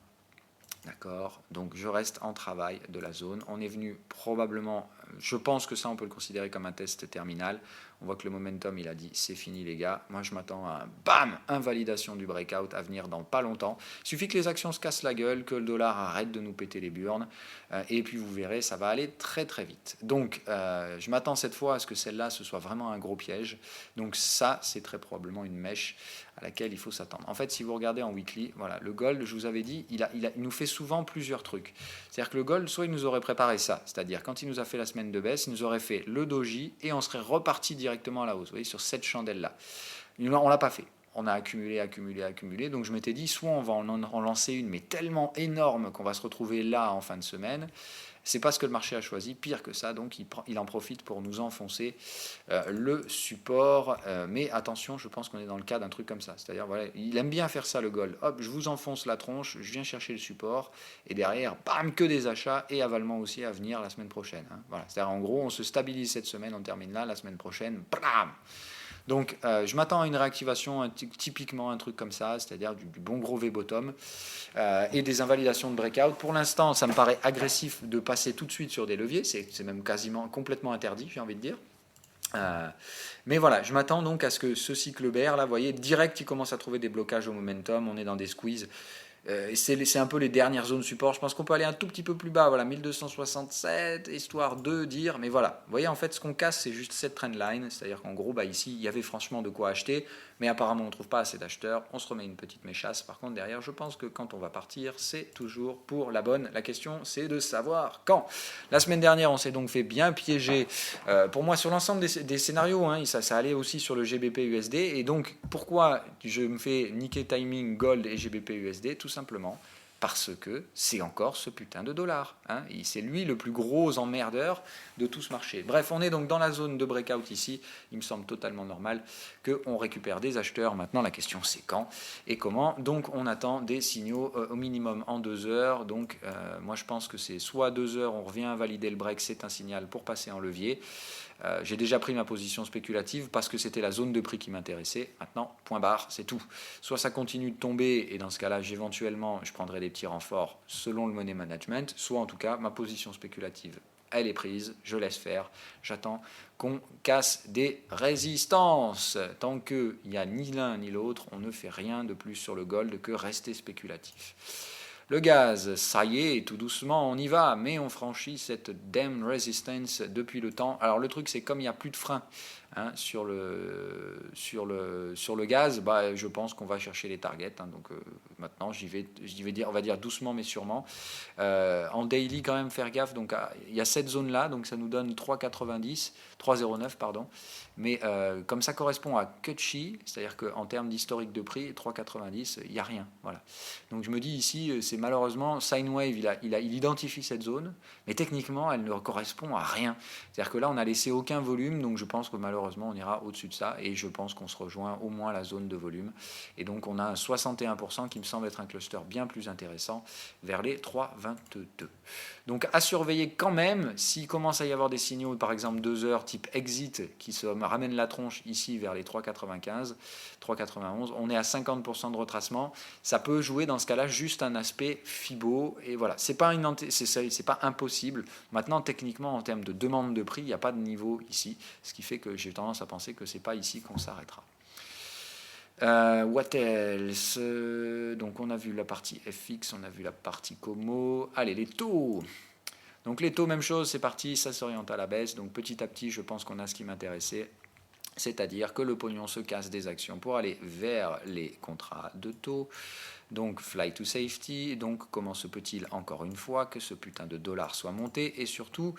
D'accord, donc je reste en travail de la zone. On est venu probablement, je pense que ça on peut le considérer comme un test terminal. On voit que le momentum il a dit c'est fini les gars. Moi je m'attends à bam, invalidation du breakout à venir dans pas longtemps. Il suffit que les actions se cassent la gueule, que le dollar arrête de nous péter les burnes et puis vous verrez ça va aller très très vite. Donc je m'attends cette fois à ce que celle-là ce soit vraiment un gros piège. Donc ça c'est très probablement une mèche à laquelle il faut s'attendre. En fait, si vous regardez en weekly, voilà, le gold, je vous avais dit, il nous fait souvent plusieurs trucs. C'est-à-dire que le gold, soit il nous aurait préparé ça, c'est-à-dire quand il nous a fait la semaine de baisse, il nous aurait fait le doji et on serait reparti directement à la hausse, vous voyez, sur cette chandelle-là. On ne l'a pas fait. On a accumulé. Donc je m'étais dit, soit on va en lancer une, mais tellement énorme qu'on va se retrouver là en fin de semaine. C'est pas ce que le marché a choisi, pire que ça, donc il en profite pour nous enfoncer le support. Mais attention, je pense qu'on est dans le cas d'un truc comme ça. C'est-à-dire, voilà, il aime bien faire ça le gold. Hop, je vous enfonce la tronche, je viens chercher le support, et derrière, bam, que des achats, et avalement aussi à venir la semaine prochaine. Hein. Voilà. C'est-à-dire, en gros, on se stabilise cette semaine, on termine là, la semaine prochaine, bam. Donc je m'attends à une réactivation, typiquement un truc comme ça, c'est-à-dire du bon gros V-bottom et des invalidations de breakout. Pour l'instant, ça me paraît agressif de passer tout de suite sur des leviers, c'est même quasiment complètement interdit, j'ai envie de dire. Mais voilà, je m'attends donc à ce que ce cycle bear, là, vous voyez, direct, il commence à trouver des blocages au momentum, on est dans des squeezes. C'est un peu les dernières zones support. Je pense qu'on peut aller un tout petit peu plus bas, voilà, 1267, histoire de dire, mais voilà. Vous voyez, en fait, ce qu'on casse, c'est juste cette trendline, c'est-à-dire qu'en gros, ici, il y avait franchement de quoi acheter, mais apparemment, on ne trouve pas assez d'acheteurs, on se remet une petite méchasse. Par contre, derrière, je pense que quand on va partir, c'est toujours pour la bonne. La question, c'est de savoir quand. La semaine dernière, on s'est donc fait bien piéger, pour moi, sur l'ensemble des scénarios, hein, ça allait aussi sur le GBP USD, et donc, pourquoi je me fais niquer timing gold et GBP USD? Tout simplement parce que c'est encore ce putain de dollar. Hein. C'est lui le plus gros emmerdeur de tout ce marché. Bref, on est donc dans la zone de breakout ici. Il me semble totalement normal qu'on récupère des acheteurs. Maintenant, la question c'est quand et comment. Donc, on attend des signaux au minimum en 2 heures. Donc, moi, je pense que c'est soit 2 heures, on revient valider le break, c'est un signal pour passer en levier. J'ai déjà pris ma position spéculative parce que c'était la zone de prix qui m'intéressait. Maintenant, point barre, c'est tout. Soit ça continue de tomber et dans ce cas-là, éventuellement, je prendrai des petits renforts selon le money management. Soit en tout cas, ma position spéculative, elle est prise. Je laisse faire. J'attends qu'on casse des résistances. Tant qu'il n'y a ni l'un ni l'autre, on ne fait rien de plus sur le gold que rester spéculatif. Le gaz, ça y est, tout doucement, on y va, mais on franchit cette damn resistance depuis le temps. Alors le truc, c'est comme il n'y a plus de frein Hein, sur le gaz, bah, je pense qu'on va chercher les targets. Hein, donc maintenant, on va dire doucement mais sûrement. En daily, quand même, faire gaffe. Donc il y a cette zone-là, donc ça nous donne 3,90, 3,09, pardon. Mais comme ça correspond à Kutchi, c'est-à-dire qu'en termes d'historique de prix, 3,90, il n'y a rien. Voilà. Donc je me dis ici, c'est malheureusement, Sinewave, il identifie cette zone, mais techniquement, elle ne correspond à rien. C'est-à-dire que là, on n'a laissé aucun volume, donc je pense que malheureusement, on ira au-dessus de ça, et je pense qu'on se rejoint au moins à la zone de volume. Et donc on a un 61% qui me semble être un cluster bien plus intéressant vers les 3,22. Donc à surveiller quand même, s'il commence à y avoir des signaux, par exemple 2 heures type exit, qui se ramène la tronche ici vers les 3,95, 3,91, on est à 50% de retracement. Ça peut jouer dans ce cas-là juste un aspect FIBO, et voilà, c'est pas impossible. Maintenant, techniquement, en termes de demande de prix, il n'y a pas de niveau ici, ce qui fait que j'ai tendance à penser que c'est pas ici qu'on s'arrêtera. What else? Donc on a vu la partie FX, on a vu la partie Como. Allez, les taux. Donc les taux, même chose, c'est parti, ça s'oriente à la baisse. Donc petit à petit, je pense qu'on a ce qui m'intéressait. C'est-à-dire que le pognon se casse des actions pour aller vers les contrats de taux. Donc fly to safety. Donc comment se peut-il encore une fois que ce putain de dollar soit monté et surtout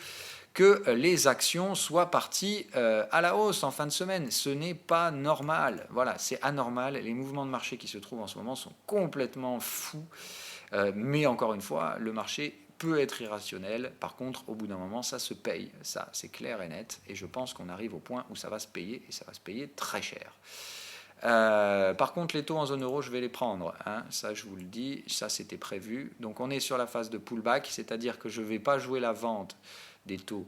que les actions soient parties à la hausse en fin de semaine. Ce n'est pas normal. Voilà, c'est anormal. Les mouvements de marché qui se trouvent en ce moment sont complètement fous. Mais encore une fois, le marché peut être irrationnel. Par contre, au bout d'un moment, ça se paye. Ça, c'est clair et net. Et je pense qu'on arrive au point où ça va se payer, et ça va se payer très cher. Par contre, les taux en zone euro, je vais les prendre. Hein. Ça, je vous le dis, ça, c'était prévu. Donc, on est sur la phase de pullback, c'est-à-dire que je ne vais pas jouer la vente des taux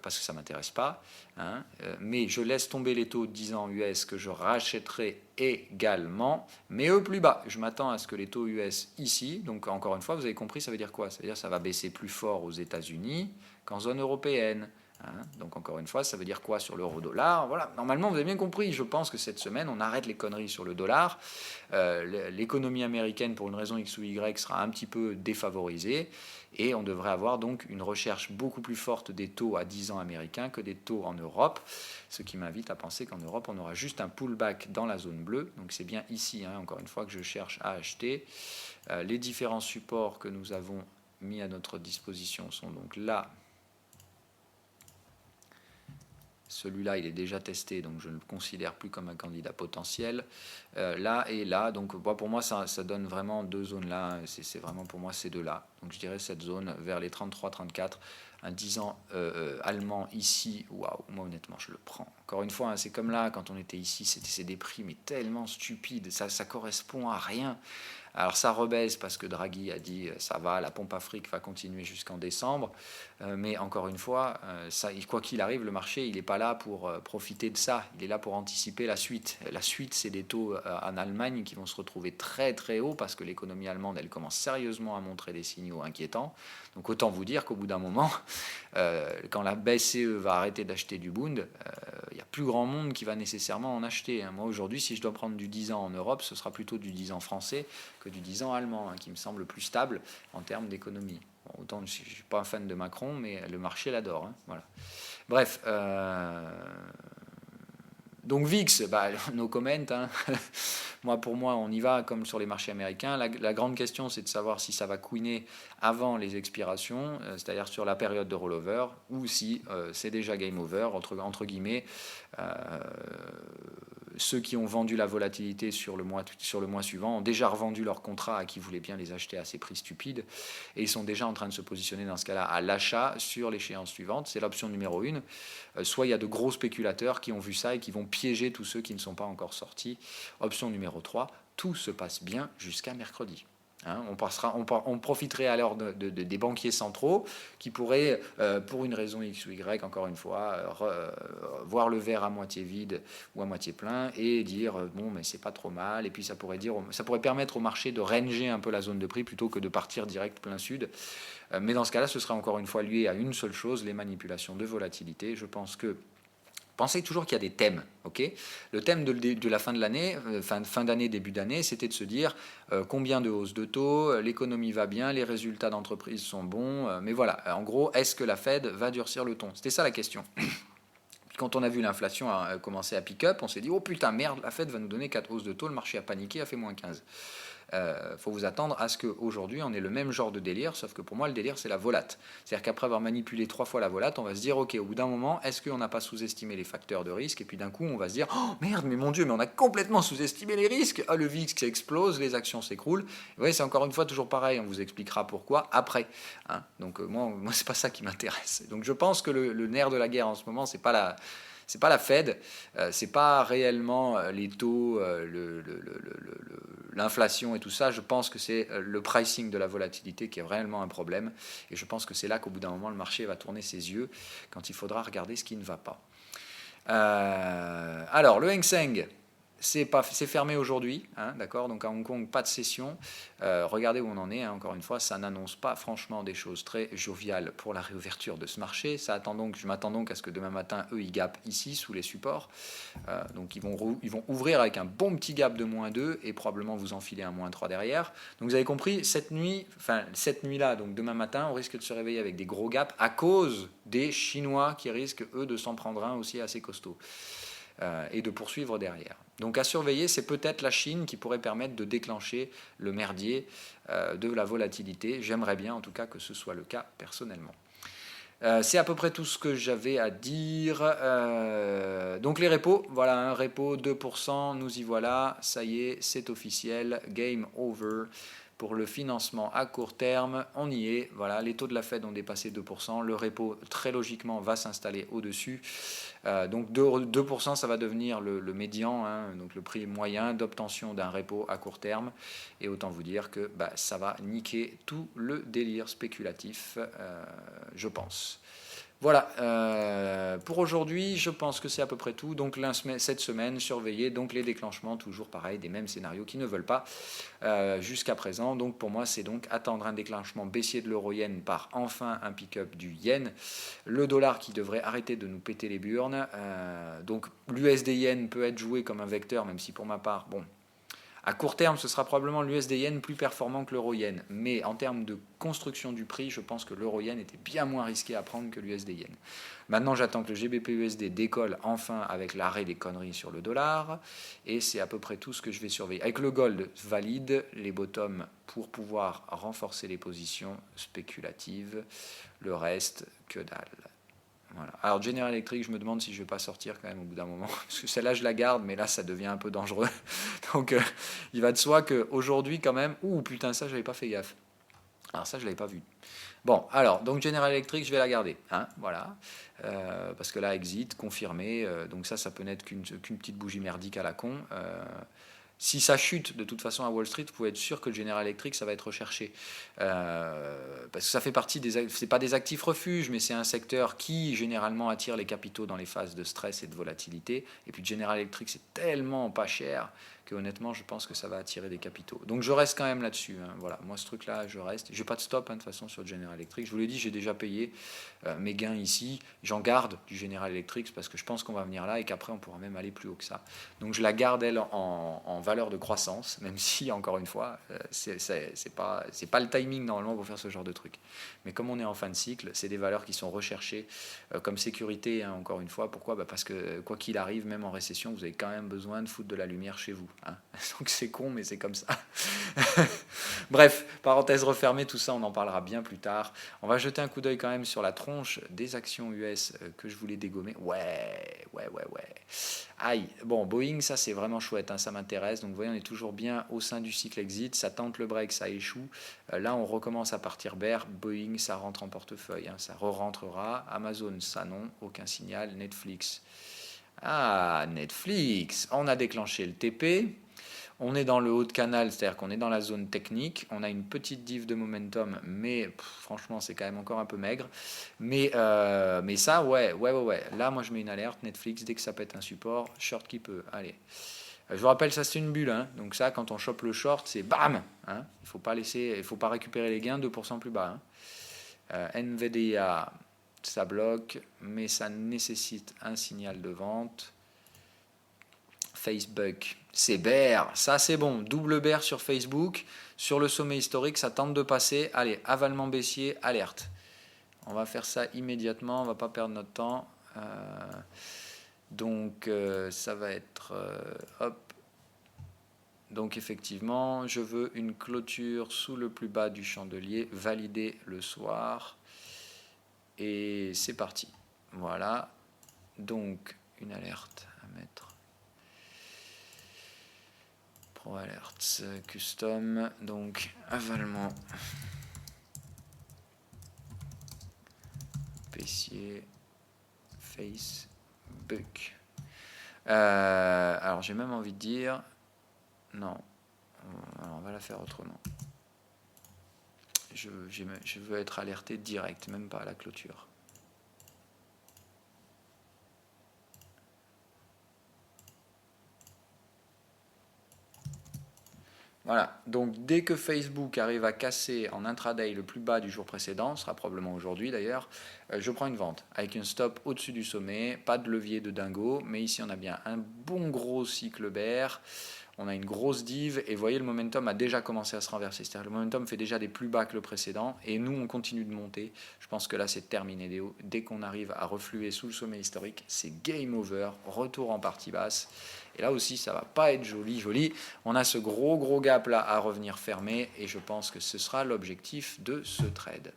parce que ça ne m'intéresse pas. Hein. Mais je laisse tomber les taux de 10 ans US que je rachèterai également, mais eux plus bas. Je m'attends à ce que les taux US ici, donc encore une fois, vous avez compris, ça veut dire quoi? Ça veut dire que ça va baisser plus fort aux États-Unis qu'en zone européenne. Hein, donc encore une fois, ça veut dire quoi sur l'euro-dollar? Voilà, normalement, vous avez bien compris, je pense que cette semaine, on arrête les conneries sur le dollar. L'économie américaine, pour une raison X ou Y, sera un petit peu défavorisée, et on devrait avoir donc une recherche beaucoup plus forte des taux à 10 ans américains que des taux en Europe, ce qui m'invite à penser qu'en Europe, on aura juste un pullback dans la zone bleue. Donc c'est bien ici, hein, encore une fois, que je cherche à acheter. Les différents supports que nous avons mis à notre disposition sont donc là. Celui-là, il est déjà testé, donc je ne le considère plus comme un candidat potentiel. Là et là, donc pour moi, ça donne vraiment deux zones là. C'est vraiment pour moi ces deux-là. Donc je dirais cette zone vers les 33-34. Un 10 ans allemand ici, waouh, moi honnêtement, je le prends. Encore une fois, hein, c'est comme là, quand on était ici, c'est des prix mais tellement stupides, ça correspond à rien. Alors ça rebaisse parce que Draghi a dit ça va, la pompe Afrique va continuer jusqu'en décembre. Mais encore une fois, quoi qu'il arrive, le marché, il n'est pas là pour profiter de ça. Il est là pour anticiper la suite. La suite, c'est des taux en Allemagne qui vont se retrouver très très hauts parce que l'économie allemande, elle commence sérieusement à montrer des signaux inquiétants. Donc autant vous dire qu'au bout d'un moment, quand la BCE va arrêter d'acheter du Bund, il n'y a plus grand monde qui va nécessairement en acheter. Moi aujourd'hui, si je dois prendre du 10 ans en Europe, ce sera plutôt du 10 ans français que du 10 ans allemand, qui me semble plus stable en termes d'économie. Bon, autant je ne suis pas un fan de Macron, mais le marché l'adore. Hein, voilà. Bref, donc VIX, no comment. Hein. Pour moi, on y va comme sur les marchés américains. La grande question, c'est de savoir si ça va couiner avant les expirations, c'est-à-dire sur la période de rollover, ou si c'est déjà game over, entre guillemets. Ceux qui ont vendu la volatilité sur le mois suivant ont déjà revendu leurs contrats à qui voulait bien les acheter à ces prix stupides, et ils sont déjà en train de se positionner dans ce cas-là à l'achat sur l'échéance suivante. C'est l'option numéro 1. Soit il y a de gros spéculateurs qui ont vu ça et qui vont piéger tous ceux qui ne sont pas encore sortis. Option numéro 3, tout se passe bien jusqu'à mercredi. Hein, on profiterait alors des banquiers centraux qui pourraient, pour une raison X ou Y, encore une fois, voir le verre à moitié vide ou à moitié plein et dire bon, mais c'est pas trop mal. Et puis ça pourrait permettre au marché de ranger un peu la zone de prix plutôt que de partir direct plein sud. Mais dans ce cas-là, ce sera encore une fois lié à une seule chose, les manipulations de volatilité. Je pense que pensez toujours qu'il y a des thèmes, ok? Le thème de la fin de l'année, fin d'année, début d'année, c'était de se dire combien de hausses de taux, l'économie va bien, les résultats d'entreprise sont bons, mais voilà, en gros, est-ce que la Fed va durcir le ton? C'était ça la question. Quand on a vu l'inflation commencer à pick-up, on s'est dit « Oh putain, merde, la Fed va nous donner 4 hausses de taux, le marché a paniqué, a fait moins 15 ». Faut vous attendre à ce qu'aujourd'hui on ait le même genre de délire, sauf que pour moi le délire c'est la volate. C'est-à-dire qu'après avoir manipulé 3 fois la volate, on va se dire ok, au bout d'un moment, est-ce qu'on n'a pas sous-estimé les facteurs de risque? Et puis d'un coup on va se dire oh merde, mais mon Dieu, mais on a complètement sous-estimé les risques. Ah, le VIX qui explose, les actions s'écroulent. Vous voyez, c'est encore une fois toujours pareil, on vous expliquera pourquoi après. Hein. Donc moi c'est pas ça qui m'intéresse. Donc je pense que le nerf de la guerre en ce moment, c'est pas la Fed, c'est pas réellement les taux, l'inflation et tout ça. Je pense que c'est le pricing de la volatilité qui est réellement un problème. Et je pense que c'est là qu'au bout d'un moment, le marché va tourner ses yeux quand il faudra regarder ce qui ne va pas. Alors, le Hang Seng, c'est fermé aujourd'hui, hein, d'accord. Donc à Hong Kong, pas de session. Regardez où on en est. Hein, encore une fois, ça n'annonce pas franchement des choses très joviales pour la réouverture de ce marché. Je m'attends donc à ce que demain matin, eux, ils gapent ici sous les supports. Donc ils vont ouvrir avec un bon petit gap de -2 et probablement vous enfiler un -3 derrière. Donc vous avez compris, cette nuit-là, donc demain matin, on risque de se réveiller avec des gros gaps à cause des Chinois qui risquent, eux, de s'en prendre un aussi assez costaud. Et de poursuivre derrière. Donc à surveiller, c'est peut-être la Chine qui pourrait permettre de déclencher le merdier de la volatilité. J'aimerais bien en tout cas que ce soit le cas personnellement. C'est à peu près tout ce que j'avais à dire. Donc les repos, voilà un repo 2%, nous y voilà, ça y est, c'est officiel, game over. Pour le financement à court terme, on y est. Voilà, les taux de la Fed ont dépassé 2%. Le repo, très logiquement, va s'installer au-dessus. Donc 2%, ça va devenir le médian, hein, donc le prix moyen d'obtention d'un repo à court terme. Et autant vous dire que ça va niquer tout le délire spéculatif, je pense. Voilà, pour aujourd'hui, je pense que c'est à peu près tout. Donc cette semaine, surveillez donc les déclenchements, toujours pareil, des mêmes scénarios qui ne veulent pas jusqu'à présent. Donc pour moi, c'est donc attendre un déclenchement baissier de l'euro-yen par enfin un pick-up du yen. Le dollar qui devrait arrêter de nous péter les burnes. Donc l'USD-yen peut être joué comme un vecteur, même si pour ma part, bon... À court terme, ce sera probablement l'USD-yen plus performant que l'euro-yen. Mais en termes de construction du prix, je pense que l'euro-yen était bien moins risqué à prendre que l'USD-yen. Maintenant, j'attends que le GBP-USD décolle enfin avec l'arrêt des conneries sur le dollar. Et c'est à peu près tout ce que je vais surveiller. Avec le gold valide, les bottoms pour pouvoir renforcer les positions spéculatives. Le reste, que dalle. Voilà. Alors General Electric, je me demande si je ne vais pas sortir quand même au bout d'un moment, parce que celle-là je la garde, mais là ça devient un peu dangereux. Donc il va de soi qu'aujourd'hui quand même, ouh putain ça j'avais pas fait gaffe. Alors ça je l'avais pas vu. Bon alors donc General Electric je vais la garder, hein, voilà, parce que là exit confirmé, donc ça peut n'être qu'une petite bougie merdique à la con. Si ça chute de toute façon à Wall Street, vous pouvez être sûr que le General Electric, ça va être recherché. Parce que ça fait partie c'est pas des actifs refuges, mais c'est un secteur qui généralement attire les capitaux dans les phases de stress et de volatilité. Et puis General Electric, c'est tellement pas cher que honnêtement, je pense que ça va attirer des capitaux. Donc je reste quand même là-dessus. Hein. Voilà, moi ce truc-là, je reste. J'ai pas de stop hein, de toute façon sur le General Electric. Je vous l'ai dit, j'ai déjà payé mes gains ici. J'en garde du General Electric parce que je pense qu'on va venir là et qu'après on pourra même aller plus haut que ça. Donc je la garde elle en valeur de croissance, même si encore une fois, c'est pas le timing normalement pour faire ce genre de truc. Mais comme on est en fin de cycle, c'est des valeurs qui sont recherchées comme sécurité. Hein, encore une fois, pourquoi ? Parce que quoi qu'il arrive, même en récession, vous avez quand même besoin de foutre de la lumière chez vous. Hein. Donc c'est con, mais c'est comme ça. Bref, parenthèse refermée, tout ça, on en parlera bien plus tard. On va jeter un coup d'œil quand même sur la tronche des actions US que je voulais dégommer. Ouais. Aïe, bon, Boeing, ça c'est vraiment chouette, hein, ça m'intéresse. Donc vous voyez, on est toujours bien au sein du cycle exit. Ça tente le break, ça échoue. Là, on recommence à partir bear. Boeing, ça rentre en portefeuille, hein, ça re-rentrera. Amazon, ça non, aucun signal. Netflix. Ah, Netflix, on a déclenché le TP. On est dans le haut de canal, c'est-à-dire qu'on est dans la zone technique. On a une petite div de momentum, mais franchement, c'est quand même encore un peu maigre. Mais ça, ouais. Là, moi, je mets une alerte. Netflix, dès que ça pète un support, short qui peut. Allez. Je vous rappelle, ça, c'est une bulle. Hein. Donc ça, quand on chope le short, c'est bam. Hein. Il faut pas récupérer les gains 2% plus bas. Hein. NVDA, ça bloque, mais ça nécessite un signal de vente. Facebook, c'est bear, ça c'est bon, double bear sur Facebook, sur le sommet historique, ça tente de passer, allez, avalement baissier, alerte. On va faire ça immédiatement, on va pas perdre notre temps. Donc ça va être hop. Donc effectivement, je veux une clôture sous le plus bas du chandelier, validée le soir. Et c'est parti. Voilà. Donc une alerte à mettre. Pro Alerts Custom. Donc avalement. PC. Facebook. Alors j'ai même envie de dire non. Alors, on va la faire autrement. Je veux être alerté direct, même pas à la clôture. Voilà, donc dès que Facebook arrive à casser en intraday le plus bas du jour précédent, ce sera probablement aujourd'hui d'ailleurs, je prends une vente avec une stop au-dessus du sommet, pas de levier de dingo, mais ici on a bien un bon gros cycle bear, on a une grosse div et vous voyez le momentum a déjà commencé à se renverser, c'est-à-dire le momentum fait déjà des plus bas que le précédent et nous on continue de monter, je pense que là c'est terminé, dès qu'on arrive à refluer sous le sommet historique, c'est game over, retour en partie basse. Et là aussi, ça va pas être joli. On a ce gros gap là à revenir fermer et je pense que ce sera l'objectif de ce trade.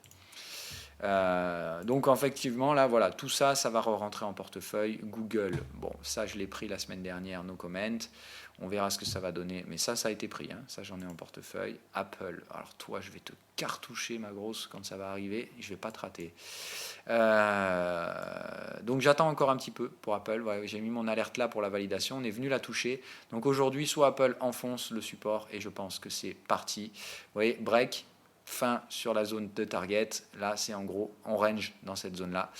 Donc effectivement, là, voilà, tout ça, ça va rentrer en portefeuille. Google, bon, ça, je l'ai pris la semaine dernière, no comment. On verra ce que ça va donner. Mais ça a été pris. Hein. Ça, j'en ai en portefeuille. Apple, alors toi, je vais te cartoucher, ma grosse, quand ça va arriver. Je vais pas te rater. Donc j'attends encore un petit peu pour Apple. Ouais, j'ai mis mon alerte là pour la validation. On est venu la toucher. Donc aujourd'hui, soit Apple enfonce le support et je pense que c'est parti. Vous voyez, break. Fin sur la zone de target, là c'est en gros on range dans cette zone là.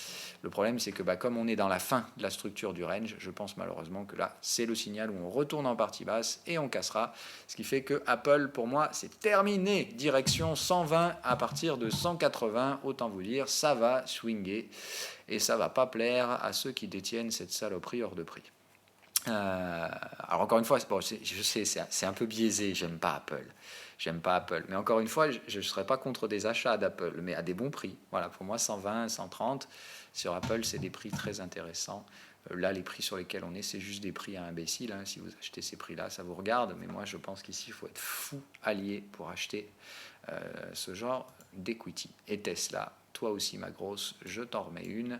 Le problème c'est que comme on est dans la fin de la structure du range, je pense malheureusement que là c'est le signal où on retourne en partie basse et on cassera, ce qui fait que Apple pour moi c'est terminé, direction 120 à partir de 180, autant vous dire ça va swinger et ça va pas plaire à ceux qui détiennent cette saloperie hors de prix. Alors encore une fois, bon, je sais c'est un peu biaisé, j'aime pas Apple, mais encore une fois, je ne serais pas contre des achats d'Apple, mais à des bons prix. Voilà, pour moi, 120, 130 sur Apple, c'est des prix très intéressants. Là, les prix sur lesquels on est, c'est juste des prix à imbéciles. Hein. Si vous achetez ces prix-là, ça vous regarde, mais moi, je pense qu'ici, il faut être fou allié pour acheter ce genre d'equity. Et Tesla, toi aussi, ma grosse, je t'en remets une.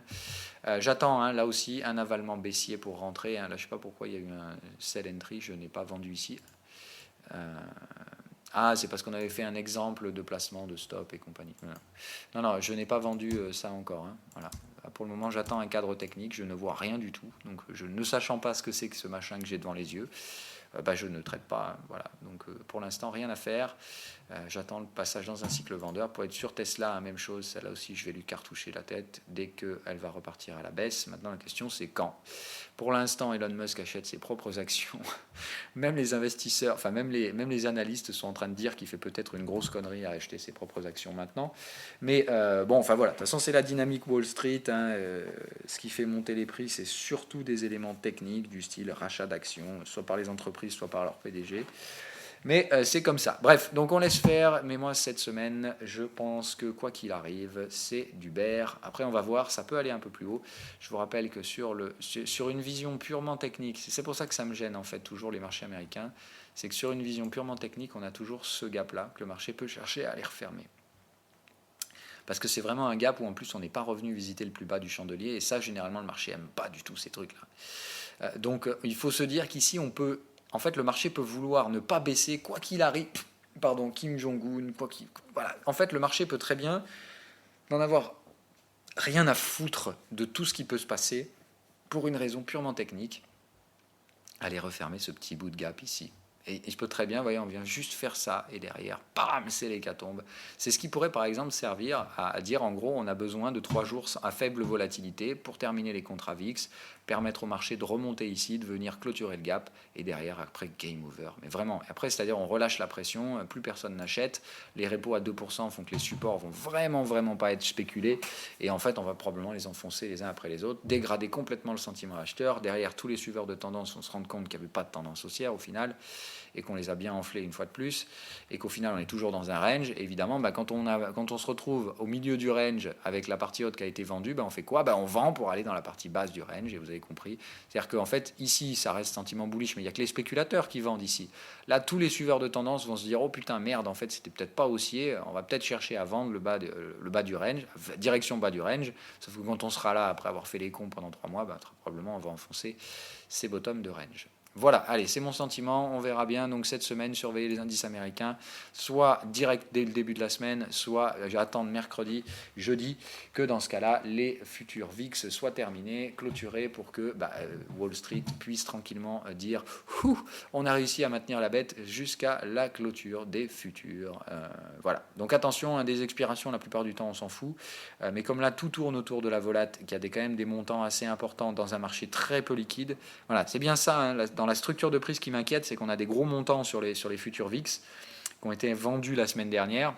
J'attends là aussi un avalement baissier pour rentrer. Là, je ne sais pas pourquoi il y a eu un sell entry, je n'ai pas vendu ici. C'est parce qu'on avait fait un exemple de placement de stop et compagnie. Non, je n'ai pas vendu ça encore. Hein. Voilà. Pour le moment, j'attends un cadre technique. Je ne vois rien du tout. Donc, je ne sachant pas ce que c'est que ce machin que j'ai devant les yeux, je ne traite pas. Hein. Voilà. Donc, pour l'instant, rien à faire. J'attends le passage dans un cycle vendeur. Pour être sûr, Tesla, même chose. Celle-là aussi, je vais lui cartoucher la tête dès qu'elle va repartir à la baisse. Maintenant, la question, c'est quand. Pour l'instant, Elon Musk achète ses propres actions. Même les investisseurs, enfin même les analystes sont en train de dire qu'il fait peut-être une grosse connerie à acheter ses propres actions maintenant. Mais voilà, de toute façon c'est la dynamique Wall Street. Hein, ce qui fait monter les prix, c'est surtout des éléments techniques du style rachat d'actions, soit par les entreprises, soit par leur PDG. Mais c'est comme ça. Bref, donc on laisse faire. Mais moi, cette semaine, je pense que quoi qu'il arrive, c'est du bear. Après, on va voir, ça peut aller un peu plus haut. Je vous rappelle que sur une vision purement technique, c'est pour ça que ça me gêne en fait toujours les marchés américains, c'est que sur une vision purement technique, on a toujours ce gap-là que le marché peut chercher à aller refermer. Parce que c'est vraiment un gap où en plus on n'est pas revenu visiter le plus bas du chandelier. Et ça, généralement, le marché n'aime pas du tout ces trucs-là. Donc il faut se dire qu'ici, on peut... En fait, le marché peut vouloir ne pas baisser, quoi qu'il arrive. Pardon, Kim Jong-un, voilà. En fait, le marché peut très bien n'en avoir rien à foutre de tout ce qui peut se passer pour une raison purement technique. Aller refermer ce petit bout de gap ici. Et je peux très bien, vous voyez, on vient juste faire ça, et derrière, bam, c'est l'hécatombe. C'est ce qui pourrait, par exemple, servir à dire, en gros, on a besoin de 3 jours à faible volatilité pour terminer les contrats VIX, permettre au marché de remonter ici, de venir clôturer le gap, et derrière, après, game over. Mais vraiment, après, c'est-à-dire, on relâche la pression, plus personne n'achète, les repos à 2% font que les supports vont vraiment pas être spéculés, et en fait, on va probablement les enfoncer les uns après les autres, dégrader complètement le sentiment acheteur. Derrière, tous les suiveurs de tendance vont se rendre compte qu'il n'y avait pas de tendance haussière au final. et qu'on les a bien enflés une fois de plus, et qu'au final on est toujours dans un range, évidemment, quand on se retrouve au milieu du range avec la partie haute qui a été vendue, on fait quoi? On vend pour aller dans la partie basse du range, et vous avez compris. C'est-à-dire qu'en fait, ici, ça reste sentiment bullish, mais il n'y a que les spéculateurs qui vendent ici. Là, tous les suiveurs de tendance vont se dire, oh putain, merde, en fait, c'était peut-être pas haussier, on va peut-être chercher à vendre le bas du range, direction bas du range, sauf que quand on sera là, après avoir fait les cons pendant 3 mois, très probablement, on va enfoncer ces bottoms de range. Voilà, allez, c'est mon sentiment, on verra bien. Donc cette semaine, surveiller les indices américains, soit direct dès le début de la semaine, soit attendre mercredi, jeudi, que dans ce cas-là, les futurs VIX soient terminés, clôturés, pour que Wall Street puisse tranquillement dire « on a réussi à maintenir la bête jusqu'à la clôture des futurs ». Voilà, donc attention, des expirations, la plupart du temps, on s'en fout. Mais comme là, tout tourne autour de la volate, qu'il y a quand même des montants assez importants dans un marché très peu liquide, voilà, c'est bien ça, dans la structure de prix, ce qui m'inquiète, c'est qu'on a des gros montants sur les futurs VIX qui ont été vendus la semaine dernière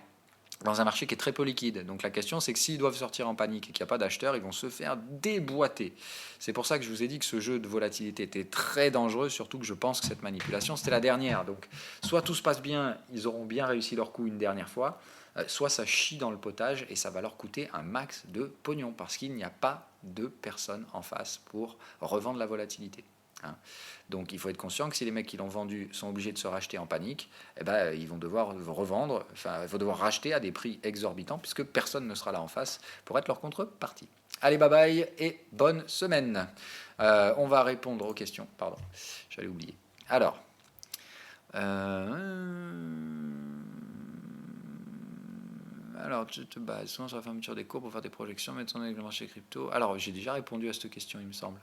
dans un marché qui est très peu liquide. Donc la question, c'est que s'ils doivent sortir en panique et qu'il n'y a pas d'acheteurs, ils vont se faire déboîter. C'est pour ça que je vous ai dit que ce jeu de volatilité était très dangereux, surtout que je pense que cette manipulation, c'était la dernière. Donc soit tout se passe bien, ils auront bien réussi leur coup une dernière fois, soit ça chie dans le potage et ça va leur coûter un max de pognon, parce qu'il n'y a pas de personne en face pour revendre la volatilité. Donc il faut être conscient que si les mecs qui l'ont vendu sont obligés de se racheter en panique, ils vont devoir revendre, il faut devoir racheter à des prix exorbitants, puisque personne ne sera là en face pour être leur contrepartie. Allez, bye bye et bonne semaine. On va répondre aux questions. Pardon, j'allais oublier. Alors, tu te bases souvent sur la fermeture des cours pour faire des projections, mais avec le marché crypto. Alors, j'ai déjà répondu à cette question, il me semble.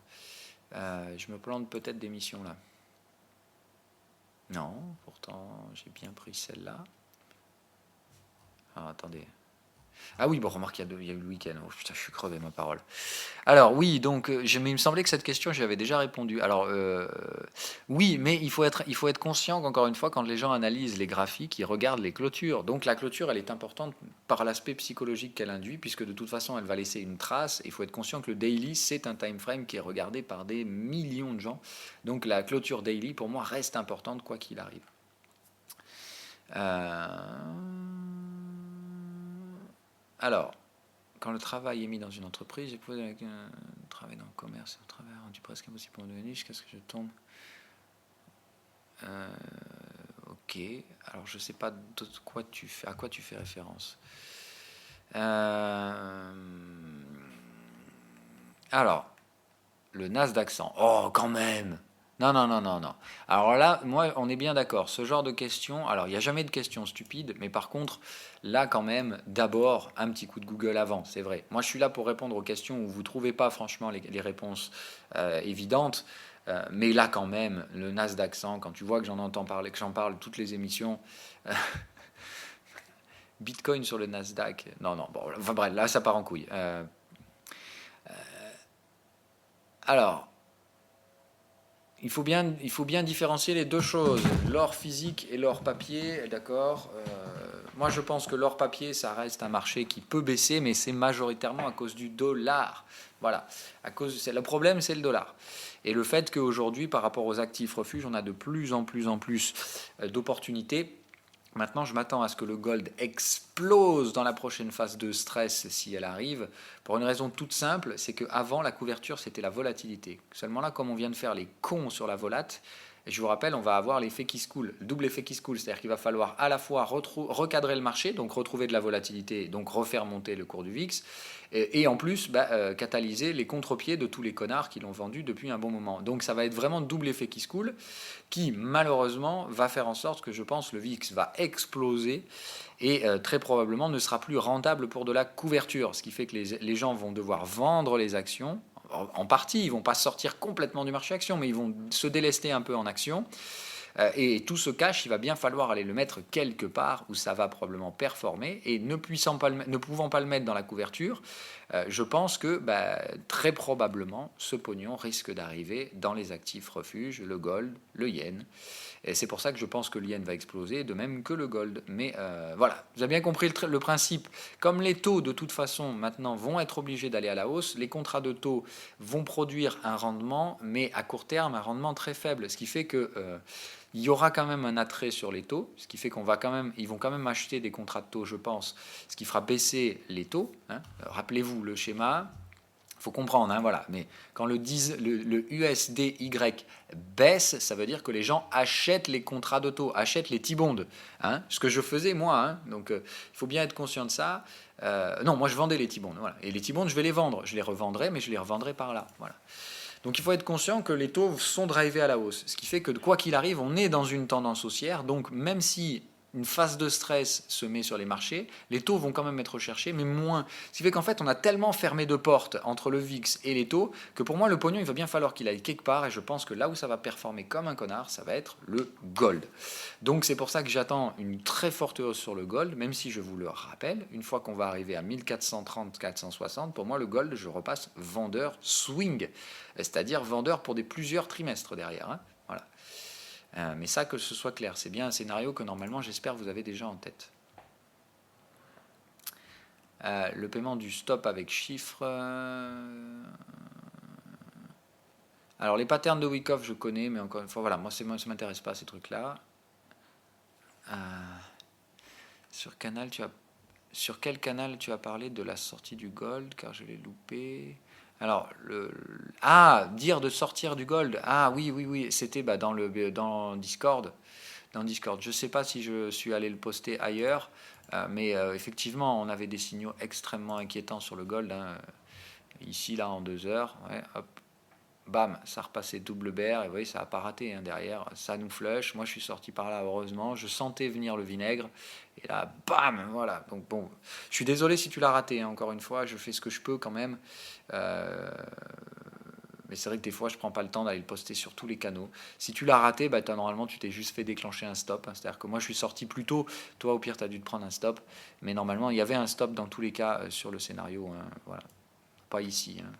Je me plante peut-être d'émission là. Non, pourtant j'ai bien pris celle-là. Alors attendez. Ah oui, remarque, il y a eu le week-end. Oh putain, je suis crevé, ma parole. Alors oui, donc mais il me semblait que cette question, j'y avais déjà répondu. Alors oui, mais il faut être conscient qu'encore une fois, quand les gens analysent les graphiques, ils regardent les clôtures. Donc la clôture, elle est importante par l'aspect psychologique qu'elle induit, puisque de toute façon, elle va laisser une trace. Il faut être conscient que le daily, c'est un time frame qui est regardé par des millions de gens. Donc la clôture daily, pour moi, reste importante quoi qu'il arrive. Alors, quand le travail est mis dans une entreprise, j'ai posé travail dans le commerce, au travail rendu presque impossible pour devenir jusqu'à ce que je tombe. Ok, alors je ne sais pas à quoi tu fais référence. Alors, le Nasdaq 100. Oh, quand même! Non. Alors là, moi, on est bien d'accord. Ce genre de questions, alors il n'y a jamais de questions stupides, mais par contre, là quand même, d'abord, un petit coup de Google avant, c'est vrai. Moi, je suis là pour répondre aux questions où vous ne trouvez pas franchement les réponses évidentes, mais là quand même, le Nasdaq 100, quand tu vois que j'en entends parler, que j'en parle toutes les émissions, Bitcoin sur le Nasdaq, non, bon, enfin bref, là ça part en couille. Alors, il faut bien différencier les deux choses, l'or physique et l'or papier, d'accord. Moi, je pense que l'or papier, ça reste un marché qui peut baisser, mais c'est majoritairement à cause du dollar. Voilà, le problème, c'est le dollar. Et le fait qu'aujourd'hui, par rapport aux actifs refuges, on a de plus en plus d'opportunités. Maintenant, je m'attends à ce que le gold explose dans la prochaine phase de stress si elle arrive, pour une raison toute simple, c'est qu'avant, la couverture, c'était la volatilité. Seulement là, comme on vient de faire les cons sur la volate, et je vous rappelle, on va avoir l'effet qui se coule, le double effet qui se coule, c'est-à-dire qu'il va falloir à la fois recadrer le marché, donc retrouver de la volatilité, donc refaire monter le cours du VIX, et en plus catalyser les contre-pieds de tous les connards qui l'ont vendu depuis un bon moment. Donc ça va être vraiment double effet qui se coule, qui malheureusement va faire en sorte que je pense le VIX va exploser et très probablement ne sera plus rentable pour de la couverture, ce qui fait que les gens vont devoir vendre les actions. En partie, ils ne vont pas sortir complètement du marché action, mais ils vont se délester un peu en action. Et tout ce cash, il va bien falloir aller le mettre quelque part où ça va probablement performer. Et ne pouvant pas le mettre dans la couverture, je pense que très probablement, ce pognon risque d'arriver dans les actifs refuges, le gold, le yen. Et c'est pour ça que je pense que le yen va exploser, de même que le gold. Mais voilà, vous avez bien compris le principe. Comme les taux, de toute façon, maintenant, vont être obligés d'aller à la hausse, les contrats de taux vont produire un rendement, mais à court terme, un rendement très faible. Ce qui fait que il y aura quand même un attrait sur les taux, ce qui fait ils vont quand même acheter des contrats de taux, je pense, ce qui fera baisser les taux. Hein. Rappelez-vous le schéma. Il faut comprendre, hein, voilà. Mais quand le USDY baisse, ça veut dire que les gens achètent les contrats d'auto, achètent les T-bonds. Hein, ce que je faisais moi. Hein, donc il faut bien être conscient de ça. Non, moi je vendais les T-bonds. Voilà. Et les T-bonds, je vais les vendre. Je les revendrai, mais je les revendrai par là. Voilà. Donc il faut être conscient que les taux sont drivés à la hausse. Ce qui fait que quoi qu'il arrive, on est dans une tendance haussière. Donc même si une phase de stress se met sur les marchés, les taux vont quand même être recherchés, mais moins. Ce qui fait qu'en fait, on a tellement fermé de portes entre le VIX et les taux que pour moi, le pognon, il va bien falloir qu'il aille quelque part. Et je pense que là où ça va performer comme un connard, ça va être le gold. Donc c'est pour ça que j'attends une très forte hausse sur le gold, même si je vous le rappelle, une fois qu'on va arriver à 1430-460, pour moi, le gold, je repasse vendeur swing, c'est-à-dire vendeur pour plusieurs trimestres derrière. Hein. Voilà. Mais ça, que ce soit clair, c'est bien un scénario que normalement, j'espère, vous avez déjà en tête. Le paiement du stop avec chiffres. Alors, les patterns de Wyckoff, je connais, mais encore une fois, voilà, moi, ça ne m'intéresse pas, ces trucs-là. Sur quel canal tu as parlé de la sortie du gold, car je l'ai loupé. Alors, dire de sortir du gold. Ah oui, c'était dans Discord. Dans Discord. Je ne sais pas si je suis allé le poster ailleurs, mais effectivement, on avait des signaux extrêmement inquiétants sur le gold. Hein. Ici, là, en 2 heures, ouais, hop, bam, ça repassait double bear, et vous voyez, ça n'a pas raté hein, derrière. Ça nous flush. Moi, je suis sorti par là, heureusement. Je sentais venir le vinaigre, et là, bam, voilà. Donc, bon, je suis désolé si tu l'as raté, hein, encore une fois, je fais ce que je peux quand même. Mais c'est vrai que des fois, je ne prends pas le temps d'aller le poster sur tous les canaux. Si tu l'as raté, bah, normalement, tu t'es juste fait déclencher un stop. Hein. C'est-à-dire que moi, je suis sorti plus tôt. Toi, au pire, tu as dû te prendre un stop. Mais normalement, il y avait un stop dans tous les cas sur le scénario. Hein. Voilà. Pas ici. Hein.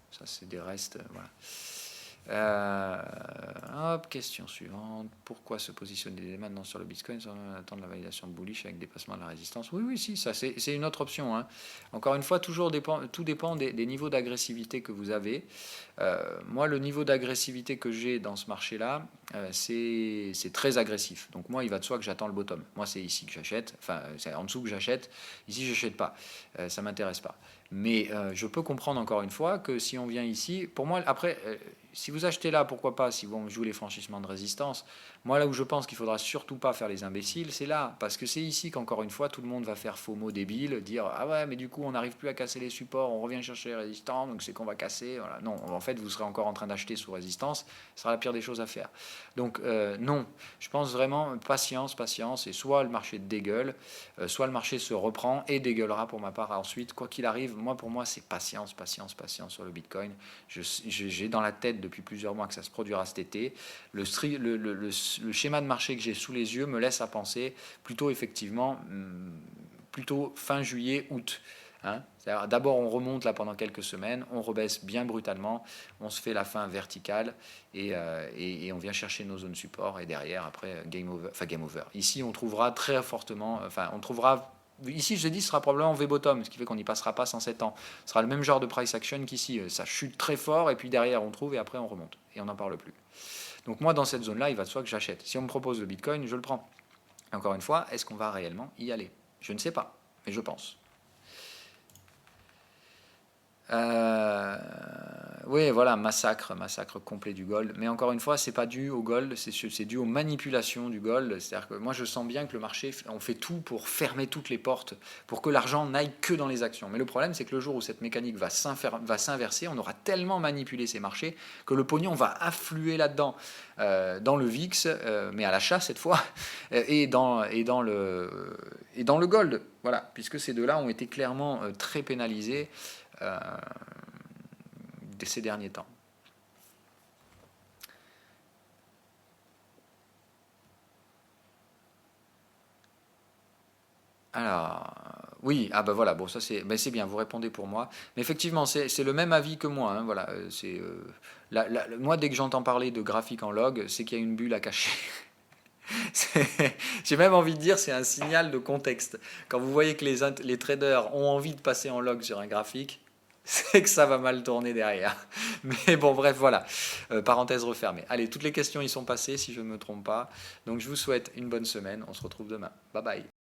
Ça, c'est des restes. Voilà. Question suivante. Pourquoi se positionner maintenant sur le Bitcoin sans attendre la validation bullish avec dépassement de la résistance? Oui, si, ça c'est une autre option. Hein. Encore une fois, tout dépend des niveaux d'agressivité que vous avez. Moi, le niveau d'agressivité que j'ai dans ce marché-là, c'est très agressif. Donc moi, il va de soi que j'attends le bottom. Moi, c'est ici que j'achète. Enfin, c'est en dessous que j'achète. Ici, je n'achète pas. Ça ne m'intéresse pas. Mais je peux comprendre encore une fois que si on vient ici, pour moi, après, si vous achetez là, pourquoi pas, si on joue les franchissements de résistance, moi là où je pense qu'il faudra surtout pas faire les imbéciles, c'est là, parce que c'est ici qu'encore une fois, tout le monde va faire faux mots débiles, dire ah ouais, mais du coup on n'arrive plus à casser les supports, on revient chercher les résistants, donc c'est qu'on va casser. Voilà. Non, en fait, vous serez encore en train d'acheter sous résistance, ce sera la pire des choses à faire. Donc non, je pense vraiment patience, et soit le marché dégueule, soit le marché se reprend et dégueulera pour ma part ensuite, quoi qu'il arrive. Pour moi, c'est patience sur le Bitcoin. J'ai dans la tête depuis plusieurs mois que ça se produira cet été. Le schéma de marché que j'ai sous les yeux me laisse à penser plutôt effectivement, plutôt fin juillet, août. Hein. D'abord, on remonte là pendant quelques semaines, on rebaisse bien brutalement, on se fait la fin verticale et on vient chercher nos zones support et derrière, après, game over. Ici, on trouvera très fortement, ici, je dis, ce sera probablement V-bottom, ce qui fait qu'on n'y passera pas 107 ans. Ce sera le même genre de price action qu'ici. Ça chute très fort, et puis derrière, on trouve, et après, on remonte. Et on n'en parle plus. Donc moi, dans cette zone-là, il va de soi que j'achète. Si on me propose le Bitcoin, je le prends. Et encore une fois, est-ce qu'on va réellement y aller? Je ne sais pas, mais je pense. Oui, voilà, massacre complet du gold. Mais encore une fois, c'est pas dû au gold, c'est dû aux manipulations du gold. C'est-à-dire que moi, je sens bien que le marché, on fait tout pour fermer toutes les portes, pour que l'argent n'aille que dans les actions. Mais le problème, c'est que le jour où cette mécanique va s'inverser, on aura tellement manipulé ces marchés que le pognon va affluer là-dedans, dans le VIX, mais à l'achat cette fois, et dans le gold. Voilà, puisque ces deux-là ont été clairement très pénalisés. Ces derniers temps. Alors, oui, ah ben voilà, bon ça c'est bien, vous répondez pour moi. Mais effectivement, c'est le même avis que moi. Hein, voilà, moi dès que j'entends parler de graphique en log, c'est qu'il y a une bulle à cacher. J'ai même envie de dire c'est un signal de contexte. Quand vous voyez que les traders ont envie de passer en log sur un graphique, c'est que ça va mal tourner derrière. Mais bon, bref, voilà. Parenthèse refermée. Allez, toutes les questions y sont passées, si je ne me trompe pas. Donc je vous souhaite une bonne semaine. On se retrouve demain. Bye bye.